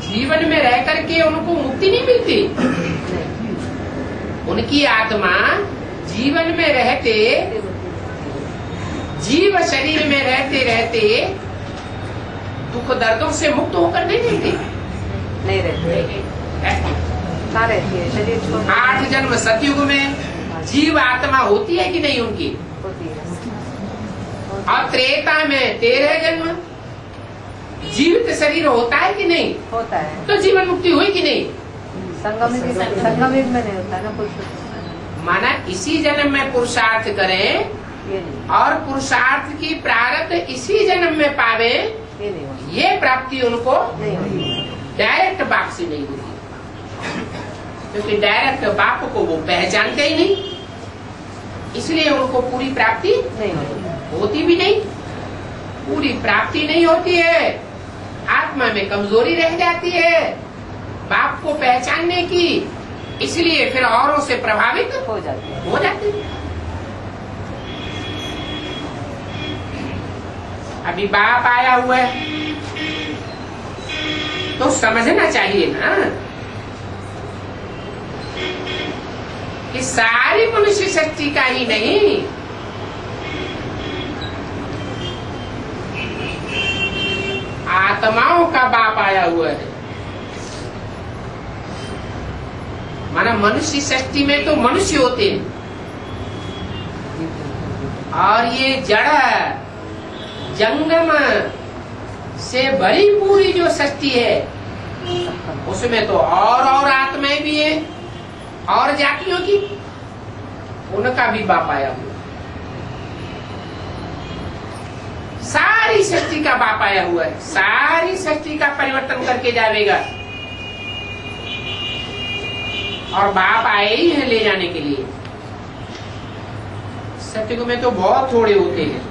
[SPEAKER 1] जीवन में रह करके उनको मुक्ति नहीं मिलती। उनकी आत्मा जीवन में रहते, जीव शरीर में रहते रहते दुख दर्दों से मुक्त होकर नहीं मिलती।
[SPEAKER 2] नहीं रहती। कहाँ रहती है? शरीर छोड़
[SPEAKER 1] 8 जन्म सतयुग में जीव आत्मा होती है कि नहीं उनकी?
[SPEAKER 2] होती है।
[SPEAKER 1] और त्रेता में 13 जन्म जीवित शरीर होता है कि नहीं?
[SPEAKER 2] होता है।
[SPEAKER 1] तो जीवन मुक्ति हुई कि नहीं?
[SPEAKER 2] संगम युग में नहीं होता ना कुछ।
[SPEAKER 1] माना इसी जन्म में पुरुषार्थ करें और पुरुषार्थ की प्रारब्ध इसी जन्म में पावे, ये प्राप्ति उनको डायरेक्ट बाप से नहीं होती, क्योंकि डायरेक्ट बाप को वो पहचानते ही नहीं, इसलिए उनको पूरी प्राप्ति नहीं होती भी नहीं। पूरी प्राप्ति नहीं होती है, आत्मा में कमजोरी रह जाती है बाप को पहचानने की, इसलिए फिर औरों से प्रभावित हो जाते हैं। अभी बाप आया हुआ है तो समझना चाहिए ना कि सारी मनुष्य शक्ति का ही नहीं, आत्माओं का बाप आया हुआ है। माना मनुष्य सृष्टि में तो मनुष्य होते हैं, और ये जड़ जंगम से भरी पूरी जो सृष्टि है उसमें तो और आत्माएं भी है, और जातियों की, उनका भी बाप आया हुआ। सारी सृष्टि का बाप आया हुआ है, सारी सृष्टि का परिवर्तन करके जाएगा, और बाप आए ही है ले जाने के लिए। सतयुग में तो बहुत थोड़े होते हैं,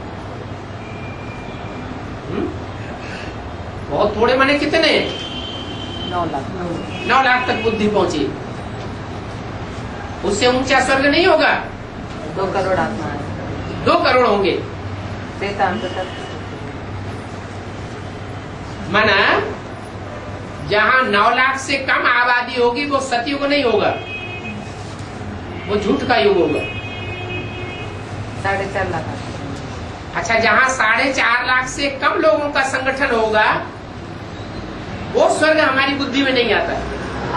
[SPEAKER 1] बहुत थोड़े माने कितने?
[SPEAKER 2] 9 लाख
[SPEAKER 1] 9 लाख तक बुद्धि पहुंची। उससे ऊंचा स्वर्ग नहीं होगा।
[SPEAKER 2] 2 करोड़ आत्मा है।
[SPEAKER 1] 2 करोड़ होंगे। माना जहां 9 लाख से कम आबादी होगी वो सतयुग नहीं होगा, वो झूठ का युग होगा।
[SPEAKER 2] 4.5 लाख।
[SPEAKER 1] अच्छा, जहां 4.5 लाख से कम लोगों का संगठन होगा वो स्वर्ग हमारी बुद्धि में नहीं आता।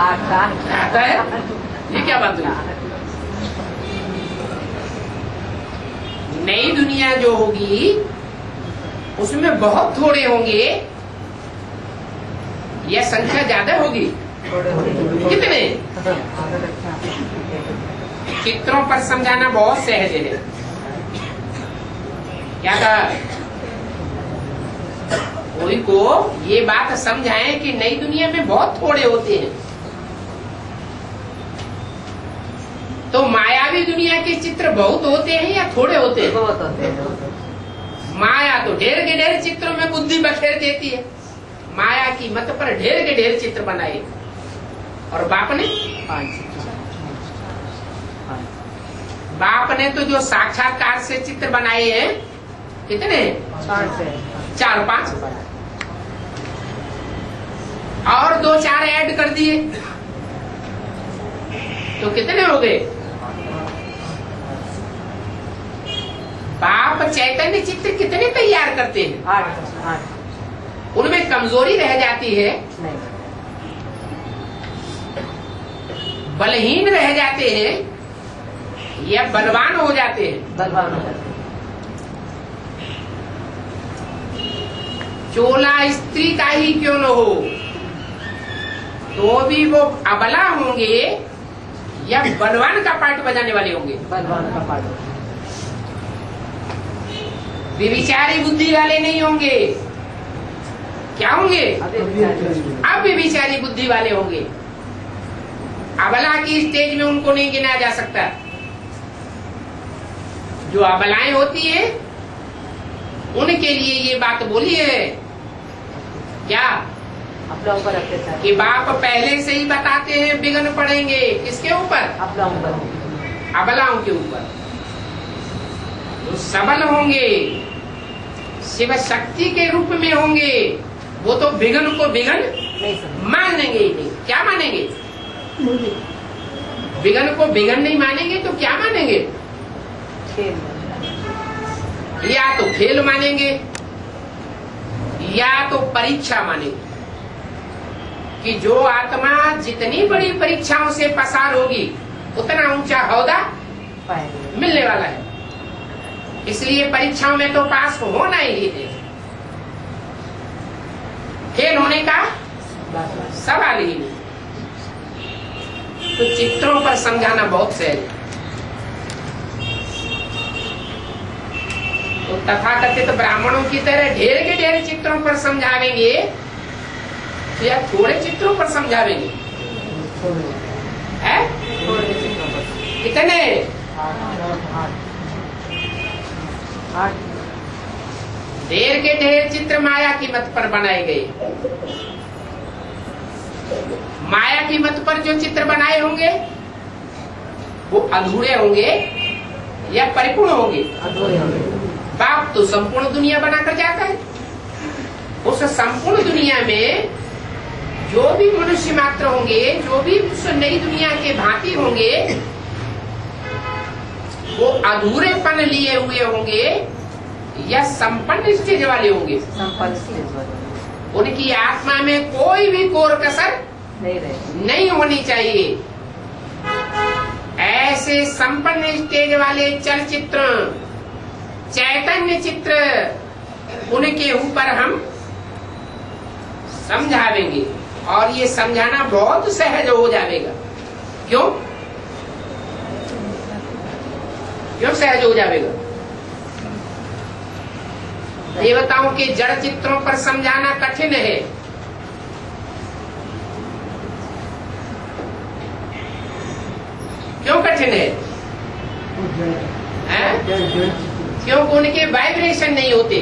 [SPEAKER 1] आता है? ये क्या बात हुई? नई दुनिया जो होगी उसमें बहुत थोड़े होंगे या संख्या ज्यादा होगी? कितने? चित्रों पर समझाना बहुत सहज है। क्या कहा? कोई को ये बात समझाएं कि नई दुनिया में बहुत थोड़े होते हैं, तो मायावी दुनिया के चित्र बहुत होते हैं या थोड़े होते हैं?
[SPEAKER 2] बहुत होते हैं।
[SPEAKER 1] माया तो ढेर के ढेर चित्रों में बुद्धि बखेर देती है। माया की मत पर ढेर के ढेर चित्र बनाए। और बाप ने?
[SPEAKER 2] 5।
[SPEAKER 1] बाप ने तो जो साक्षात्कार से चित्र बनाए हैं कितने? 4-5 और 2-4 ऐड कर दिए तो कितने हो गए? बाप चैतन्य चित्र कितने तैयार करते हैं?
[SPEAKER 2] 8।
[SPEAKER 1] उनमें कमजोरी रह जाती है, बलहीन रह जाते हैं या बलवान हो जाते हैं?
[SPEAKER 2] बलवान हो जाते हैं।
[SPEAKER 1] चोला स्त्री का ही क्यों न हो तो भी वो अबला होंगे या बलवान का पार्ट बजाने वाले होंगे?
[SPEAKER 2] बलवान का पार्ट।
[SPEAKER 1] विविचारी बुद्धि वाले नहीं होंगे। क्या होंगे? अब विविचारी बुद्धि वाले होंगे। अबला की स्टेज में उनको नहीं गिना जा सकता। जो अबलाएं होती है उनके लिए ये बात बोली है क्या?
[SPEAKER 2] अपना ऊपर अत्याचार
[SPEAKER 1] कि बाप पहले से ही बताते हैं विघ्न पड़ेंगे। किसके ऊपर?
[SPEAKER 2] अपना ऊपर,
[SPEAKER 1] अबलाओं के ऊपर। जो सबल होंगे, शिव शक्ति के रूप में होंगे, वो तो विघ्न को विघ्न मानेंगे ही नहीं। क्या मानेंगे? विघ्न को विघ्न नहीं मानेंगे तो क्या मानेंगे? या तो खेल मानेंगे या तो परीक्षा मानेंगे कि जो आत्मा जितनी बड़ी परीक्षाओं से पसार होगी उतना ऊंचा औहदा मिलने वाला है। इसलिए परीक्षाओं में तो पास होना ही है, फेल होने का सवाल ही नहीं। तो चित्रों पर समझाना बहुत सहज है। तो तथाकथित ब्राह्मणों की तरह ढेर के ढेर चित्रों पर समझावेंगे या थोड़े चित्रों पर समझावेंगे? है? कितने?
[SPEAKER 2] 8।
[SPEAKER 1] ढेर के ढेर चित्र माया की मत पर बनाए गए। माया की मत पर जो चित्र बनाए होंगे वो अधूरे होंगे या परिपूर्ण होंगे?
[SPEAKER 2] अधूरे होंगे।
[SPEAKER 1] बाप तो संपूर्ण दुनिया बनाकर जाता है। उस संपूर्ण दुनिया में जो भी मनुष्य मात्र होंगे, जो भी उस नई दुनिया के भांति होंगे, वो अधूरेपन लिए हुए होंगे या संपन्न स्टेज वाले होंगे?
[SPEAKER 2] संपन्न स्टेज वाले।
[SPEAKER 1] उनकी आत्मा में कोई भी कोर कसर नहीं होनी चाहिए। ऐसे संपन्न स्टेज वाले चलचित्र, चैतन्य चित्र, उनके ऊपर हम समझावेंगे और ये समझाना बहुत सहज हो जाएगा। क्यों? क्यों सहज हो जाएगा? देवताओं के जड़ चित्रों पर समझाना कठिन है। क्यों कठिन है? क्योंकि उनके वाइब्रेशन नहीं होते,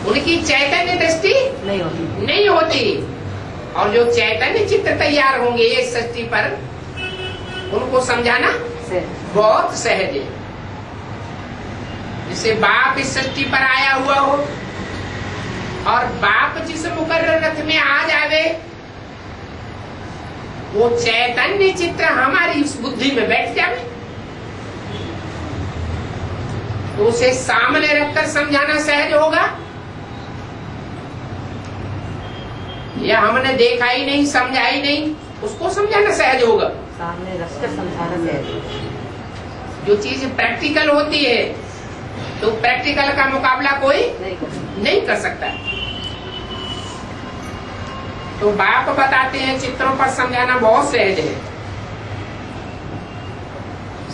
[SPEAKER 1] उनकी चैतन्य दृष्टि नहीं होती। और जो चैतन्य चित्त तैयार होंगे इस सृष्टि पर, उनको समझाना बहुत सहज है। जैसे बाप इस सृष्टि पर आया हुआ हो और बाप जिस मुकर्रर रथ में आ जावे, वो चैतन्य चित्र हमारी उस बुद्धि में बैठ जावे, तो उसे सामने रखकर समझाना सहज होगा। या हमने देखा ही नहीं, समझा ही नहीं, उसको समझाना सहज होगा।
[SPEAKER 2] सामने रखकर समझाना सहज।
[SPEAKER 1] जो चीज प्रैक्टिकल होती है तो प्रैक्टिकल का मुकाबला कोई नहीं कर सकता। तो बाप बताते हैं चित्रों पर समझाना बहुत सहज है।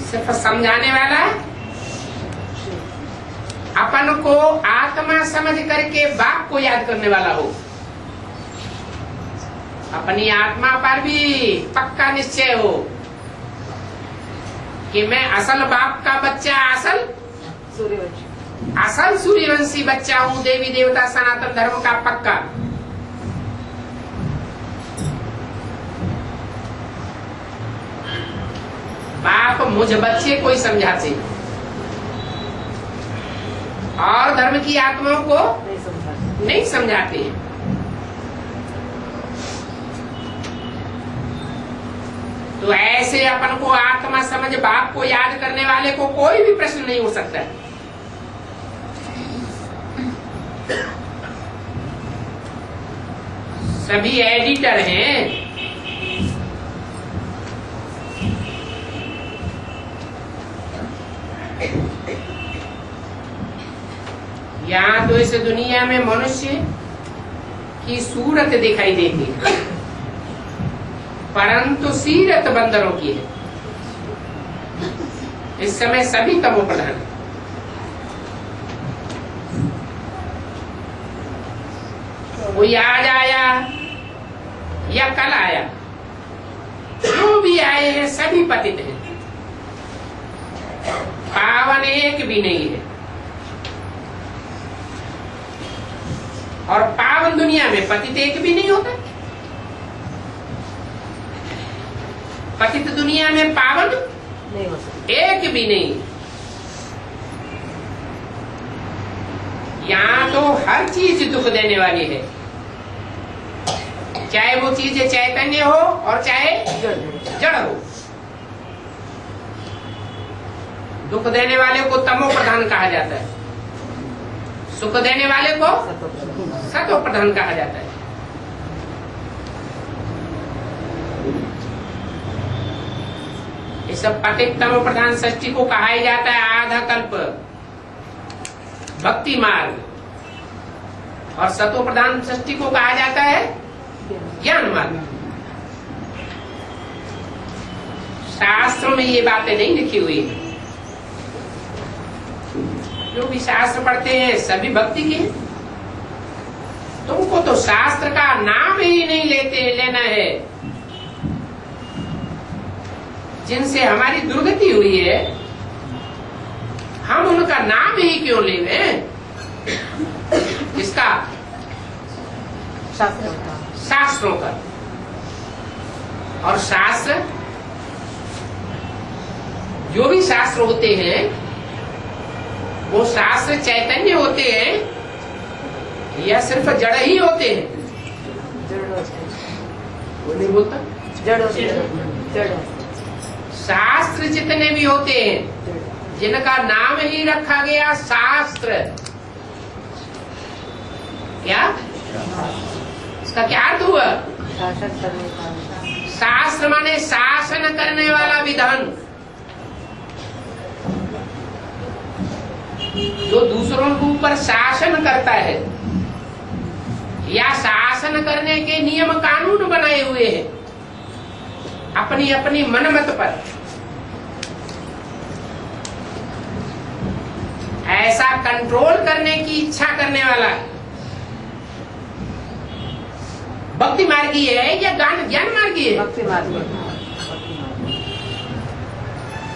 [SPEAKER 1] सिर्फ समझाने वाला अपन को आत्मा समझ करके बाप को याद करने वाला हो। अपनी आत्मा पर भी पक्का निश्चय हो कि मैं असल बाप का बच्चा, असल सूर्यवंशी बच्चा हूँ, देवी देवता सनातन धर्म का पक्का। बाप मुझ बच्चे को ही समझाते और धर्म की आत्माओं को नहीं समझाते। तो ऐसे अपन को आत्मा समझ बाप को याद करने वाले को कोई भी प्रश्न नहीं हो सकता। सभी एडिटर हैं। यहाँ तो इस दुनिया में मनुष्य की सूरत दिखाई देती है, परंतु सीरत बंदरों की है। इस समय सभी तमो प्रधान। कोई आज आया या कल आया, जो भी आए हैं सभी पतित हैं, पावन एक भी नहीं है। और पावन दुनिया में पतित एक भी नहीं होता। पतित दुनिया में पावन
[SPEAKER 2] नहीं हो सकता,
[SPEAKER 1] एक भी नहीं। यहाँ तो हर चीज दुख देने वाली है, चाहे वो चीज चैतन्य हो और चाहे जड़ हो। दुख देने वाले को तमो प्रधान कहा जाता है, सुख देने वाले को सतो प्रधान कहा जाता है। इस पतित तमो प्रधान सृष्टि को कहा ही जाता है आधा कल्प भक्ति मार्ग, और सतो प्रधान सृष्टि को कहा जाता है ज्ञान मार्ग। शास्त्रों में ये बातें नहीं लिखी हुई है। जो भी शास्त्र पढ़ते हैं सभी भक्ति के हैं। तुमको तो शास्त्र का नाम ही नहीं लेना है। जिनसे हमारी दुर्गति हुई है, हम उनका नाम ही क्यों लेवे? किसका? शास्त्रों का। और शास्त्र, जो भी शास्त्र होते हैं वो शास्त्र चैतन्य होते हैं या सिर्फ जड़ ही होते हैं? वो नहीं बोलता।
[SPEAKER 2] जड़
[SPEAKER 1] शास्त्र जितने भी होते हैं जिनका नाम ही रखा गया शास्त्र, क्या इसका क्या अर्थ हुआ?
[SPEAKER 2] शासन करने का।
[SPEAKER 1] शास्त्र माने शासन करने वाला विधान, जो दूसरों के ऊपर शासन करता है या शासन करने के नियम कानून बनाए हुए हैं अपनी अपनी मनमत पर। ऐसा कंट्रोल करने की इच्छा करने वाला भक्ति मार्गी है या ज्ञान मार्गी है?
[SPEAKER 2] भक्ति मार्गी।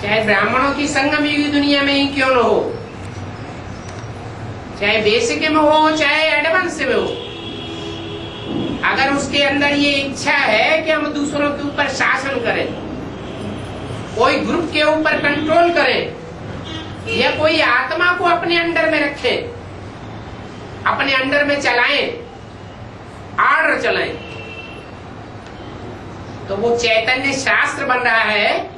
[SPEAKER 1] चाहे ब्राह्मणों की संगम युगी दुनिया में ही क्यों न हो, चाहे बेसिक में हो चाहे एडवांस में हो, अगर उसके अंदर ये इच्छा है कि हम दूसरों के ऊपर शासन करें, कोई ग्रुप के ऊपर कंट्रोल करें, या कोई आत्मा को अपने अंडर में रखें, अपने अंडर में चलाएं, आर्डर चलाएं, तो वो चैतन्य शास्त्र बन रहा है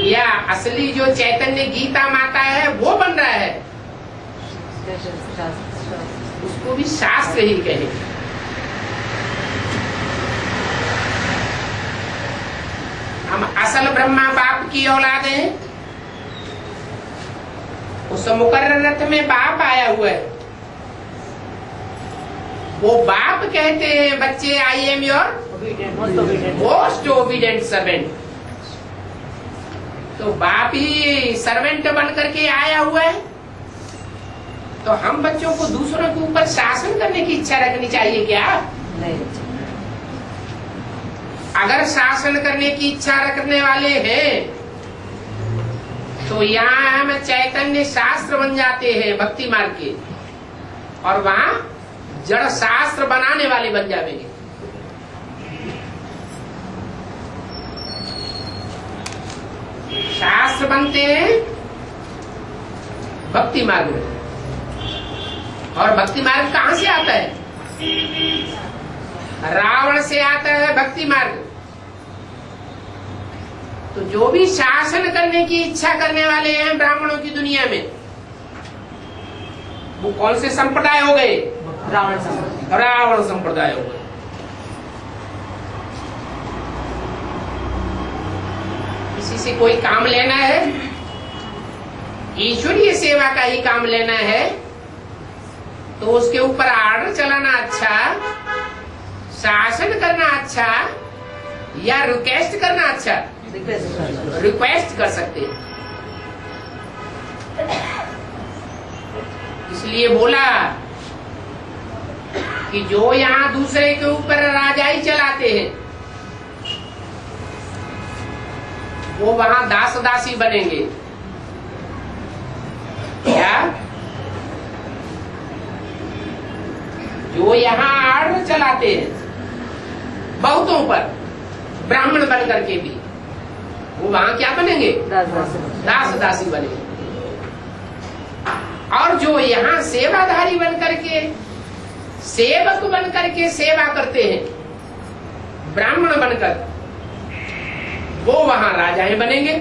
[SPEAKER 1] या असली जो चैतन्य गीता माता है वो बन रहा है, उसको भी शास्त्र ही कहे। हम असल ब्रह्मा बाप की औलाद हैं। उस मुकर्रर रथ में बाप आया हुआ है, वो बाप कहते हैं बच्चे I am your most obedient servant. तो बाप ही सर्वेंट बन करके आया हुआ है, तो हम बच्चों को दूसरों के ऊपर शासन करने की इच्छा रखनी चाहिए क्या?
[SPEAKER 2] नहीं।
[SPEAKER 1] अगर शासन करने की इच्छा रखने वाले हैं तो यहाँ हम चैतन्य शास्त्र बन जाते हैं भक्ति मार्ग के, और वहाँ जड़ शास्त्र बनाने वाले बन जाएंगे। शास्त्र बनते हैं भक्ति मार्ग में, और भक्ति मार्ग कहाँ से आता है? रावण से आता है भक्ति मार्ग। तो जो भी शासन करने की इच्छा करने वाले हैं ब्राह्मणों की दुनिया में, वो कौन से संप्रदाय हो गए? रावण संप्रदाय हो गए। किसी से कोई काम लेना है, ईश्वरीय सेवा का ही काम लेना है, तो उसके ऊपर आर्डर चलाना अच्छा, शासन करना अच्छा, या रिक्वेस्ट करना अच्छा? रिक्वेस्ट कर सकते हैं। इसलिए बोला कि जो यहाँ दूसरे के ऊपर राजाई चलाते हैं वो वहां दास दासी बनेंगे। क्या? जो यहाँ आर्डर चलाते हैं बहुतों पर, ब्राह्मण बन करके भी, वो वहां क्या बनेंगे? दास दासी बनेंगे। और जो यहाँ सेवाधारी बन करके, सेवक बन करके सेवा करते हैं, ब्राह्मण बनकर, वो वहां राजाएं बनेंगे।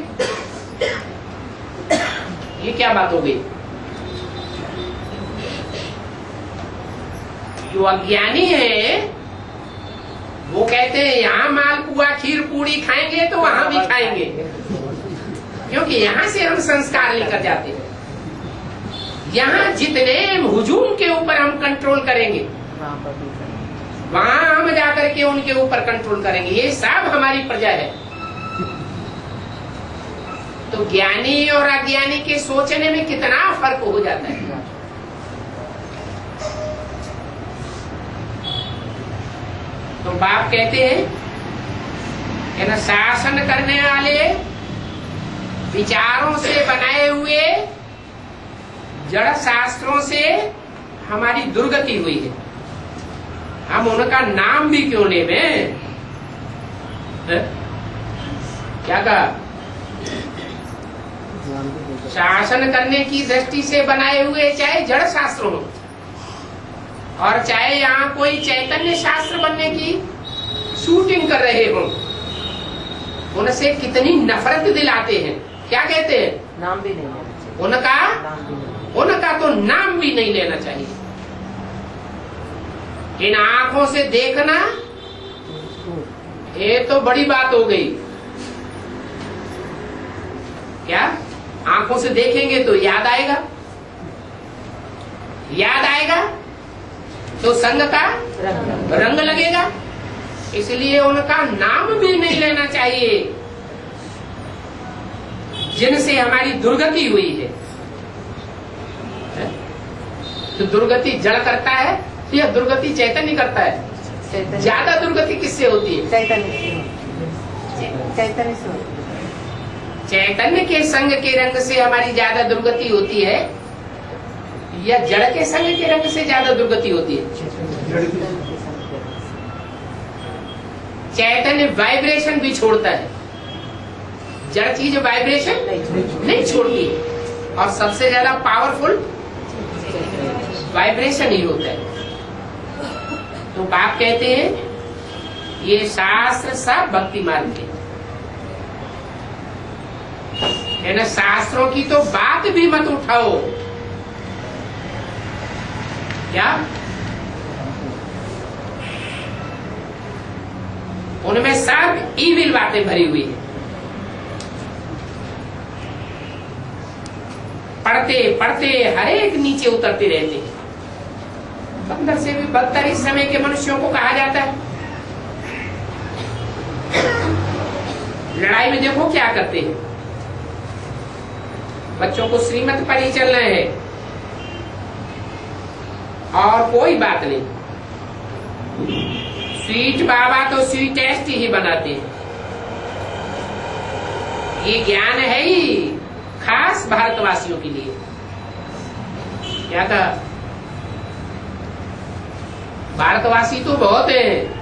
[SPEAKER 1] ये क्या बात हो गई? जो अज्ञानी है वो कहते हैं यहाँ मालपुआ खीर पूड़ी खाएंगे तो वहां भी खाएंगे, क्योंकि यहाँ से हम संस्कार लेकर जाते हैं। यहाँ जितने हुजूम के ऊपर हम कंट्रोल करेंगे, वहां हम जाकर के उनके ऊपर कंट्रोल करेंगे। ये सब हमारी प्रजा है। तो ज्ञानी और अज्ञानी के सोचने में कितना फर्क हो जाता है। तो बाप कहते हैं कि न शासन करने वाले विचारों से बनाए हुए जड़ शास्त्रों से हमारी दुर्गति हुई है। हम उनका नाम भी क्यों लेवे? क्या कहा? शासन करने की दृष्टि से बनाए हुए चाहे जड़ शास्त्र हो, और चाहे यहाँ कोई चैतन्य शास्त्र बनने की शूटिंग कर रहे हो, उनसे कितनी नफरत दिलाते हैं। क्या कहते हैं?
[SPEAKER 2] नाम भी नहीं लेना चाहिए।
[SPEAKER 1] उनका तो नाम भी नहीं लेना चाहिए। इन आंखों से देखना ये तो बड़ी बात हो गई। क्या? आंखों से देखेंगे तो याद आएगा, याद आएगा तो संग का रंग लगेगा। इसलिए उनका नाम भी नहीं लेना चाहिए जिनसे हमारी दुर्गति हुई है। तो दुर्गति जड़ करता है या दुर्गति चैतन्य करता है? ज्यादा दुर्गति किससे होती है?
[SPEAKER 2] चैतन्य से।
[SPEAKER 1] चैतन्य के संग के रंग से हमारी ज्यादा दुर्गति होती है या जड़ के संग के रंग से ज्यादा दुर्गति होती है? चैतन्य वाइब्रेशन भी छोड़ता है, जड़ चीज वाइब्रेशन नहीं छोड़ती, और सबसे ज्यादा पावरफुल वाइब्रेशन ही होता है। तो बाप कहते हैं ये शास्त्र सब भक्ति मार्ग के है ना। शास्त्रों की तो बात भी मत उठाओ, क्या उनमें सब ईविल बातें भरी हुई है। पढ़ते पढ़ते हर एक नीचे उतरते रहते हैं। बंदर से भी बदतर इस समय के मनुष्यों को कहा जाता है। लड़ाई में देखो क्या करते हैं, बच्चों को श्रीमत पर ही चलना है और कोई बात नहीं। स्वीट बाबा तो स्वीटेस्ट ही बनाते हैं। ये ज्ञान है ही खास भारतवासियों के लिए। क्या था, भारतवासी तो बहुत है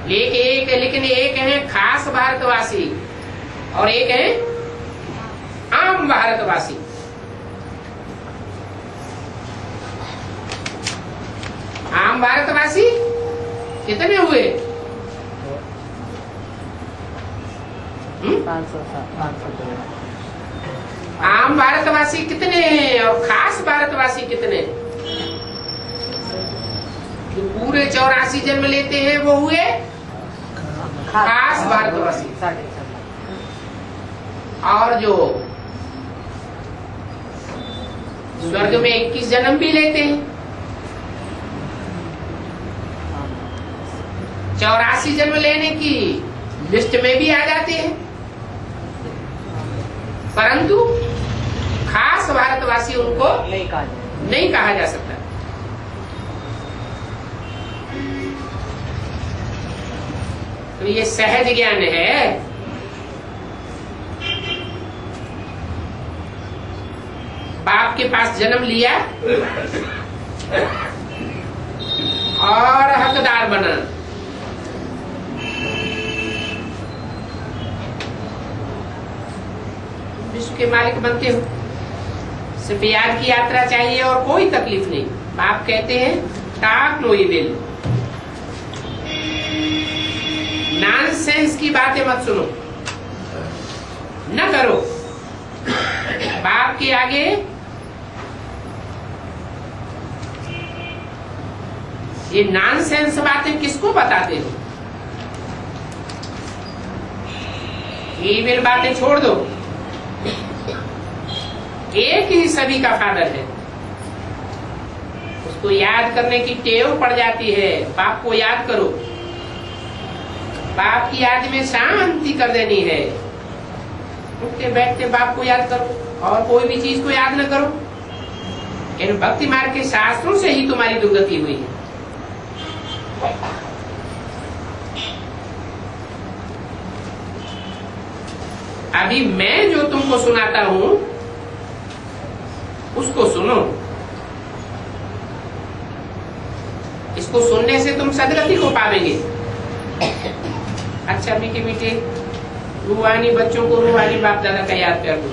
[SPEAKER 1] लेकिन एक है खास भारतवासी और एक है आम भारतवासी। आम भारतवासी कितने हुए?
[SPEAKER 2] 500।
[SPEAKER 1] आम भारतवासी कितने हैं और खास भारतवासी कितने? जो पूरे 84 जन्म लेते हैं वो हुए खास भारतवासी। और जो स्वर्ग में 21 जन्म भी लेते हैं, 84 जन्म लेने की लिस्ट में भी आ जाते हैं, परंतु खास भारतवासी उनको नहीं कहा जा सकता। तो ये सहज ज्ञान है। बाप के पास जन्म लिया और हकदार बना, विश्व के मालिक बनते हो। सिर्फ याद की यात्रा चाहिए और कोई तकलीफ नहीं। बाप कहते हैं टाक नो इविल, नॉनसेंस की बातें मत सुनो, न करो। बाप के आगे ये नॉनसेंस बातें किसको बताते हो? ईविल बातें छोड़ दो। एक ही सभी का फादर है, उसको याद करने की टेव पड़ जाती है। बाप को याद करो, बाप की याद में शांति कर देनी है। उठते बैठते बाप को याद करो और कोई भी चीज को याद न करो। इन भक्ति मार्ग के शास्त्रों से ही तुम्हारी दुर्गति हुई है। अभी मैं जो तुमको सुनाता हूं उसको सुनो। इसको सुनने से तुम सदगति को पावेंगे। अच्छा मीठे मीठे रूहानी बच्चों को रूहानी बाप दादा का याद कर दो।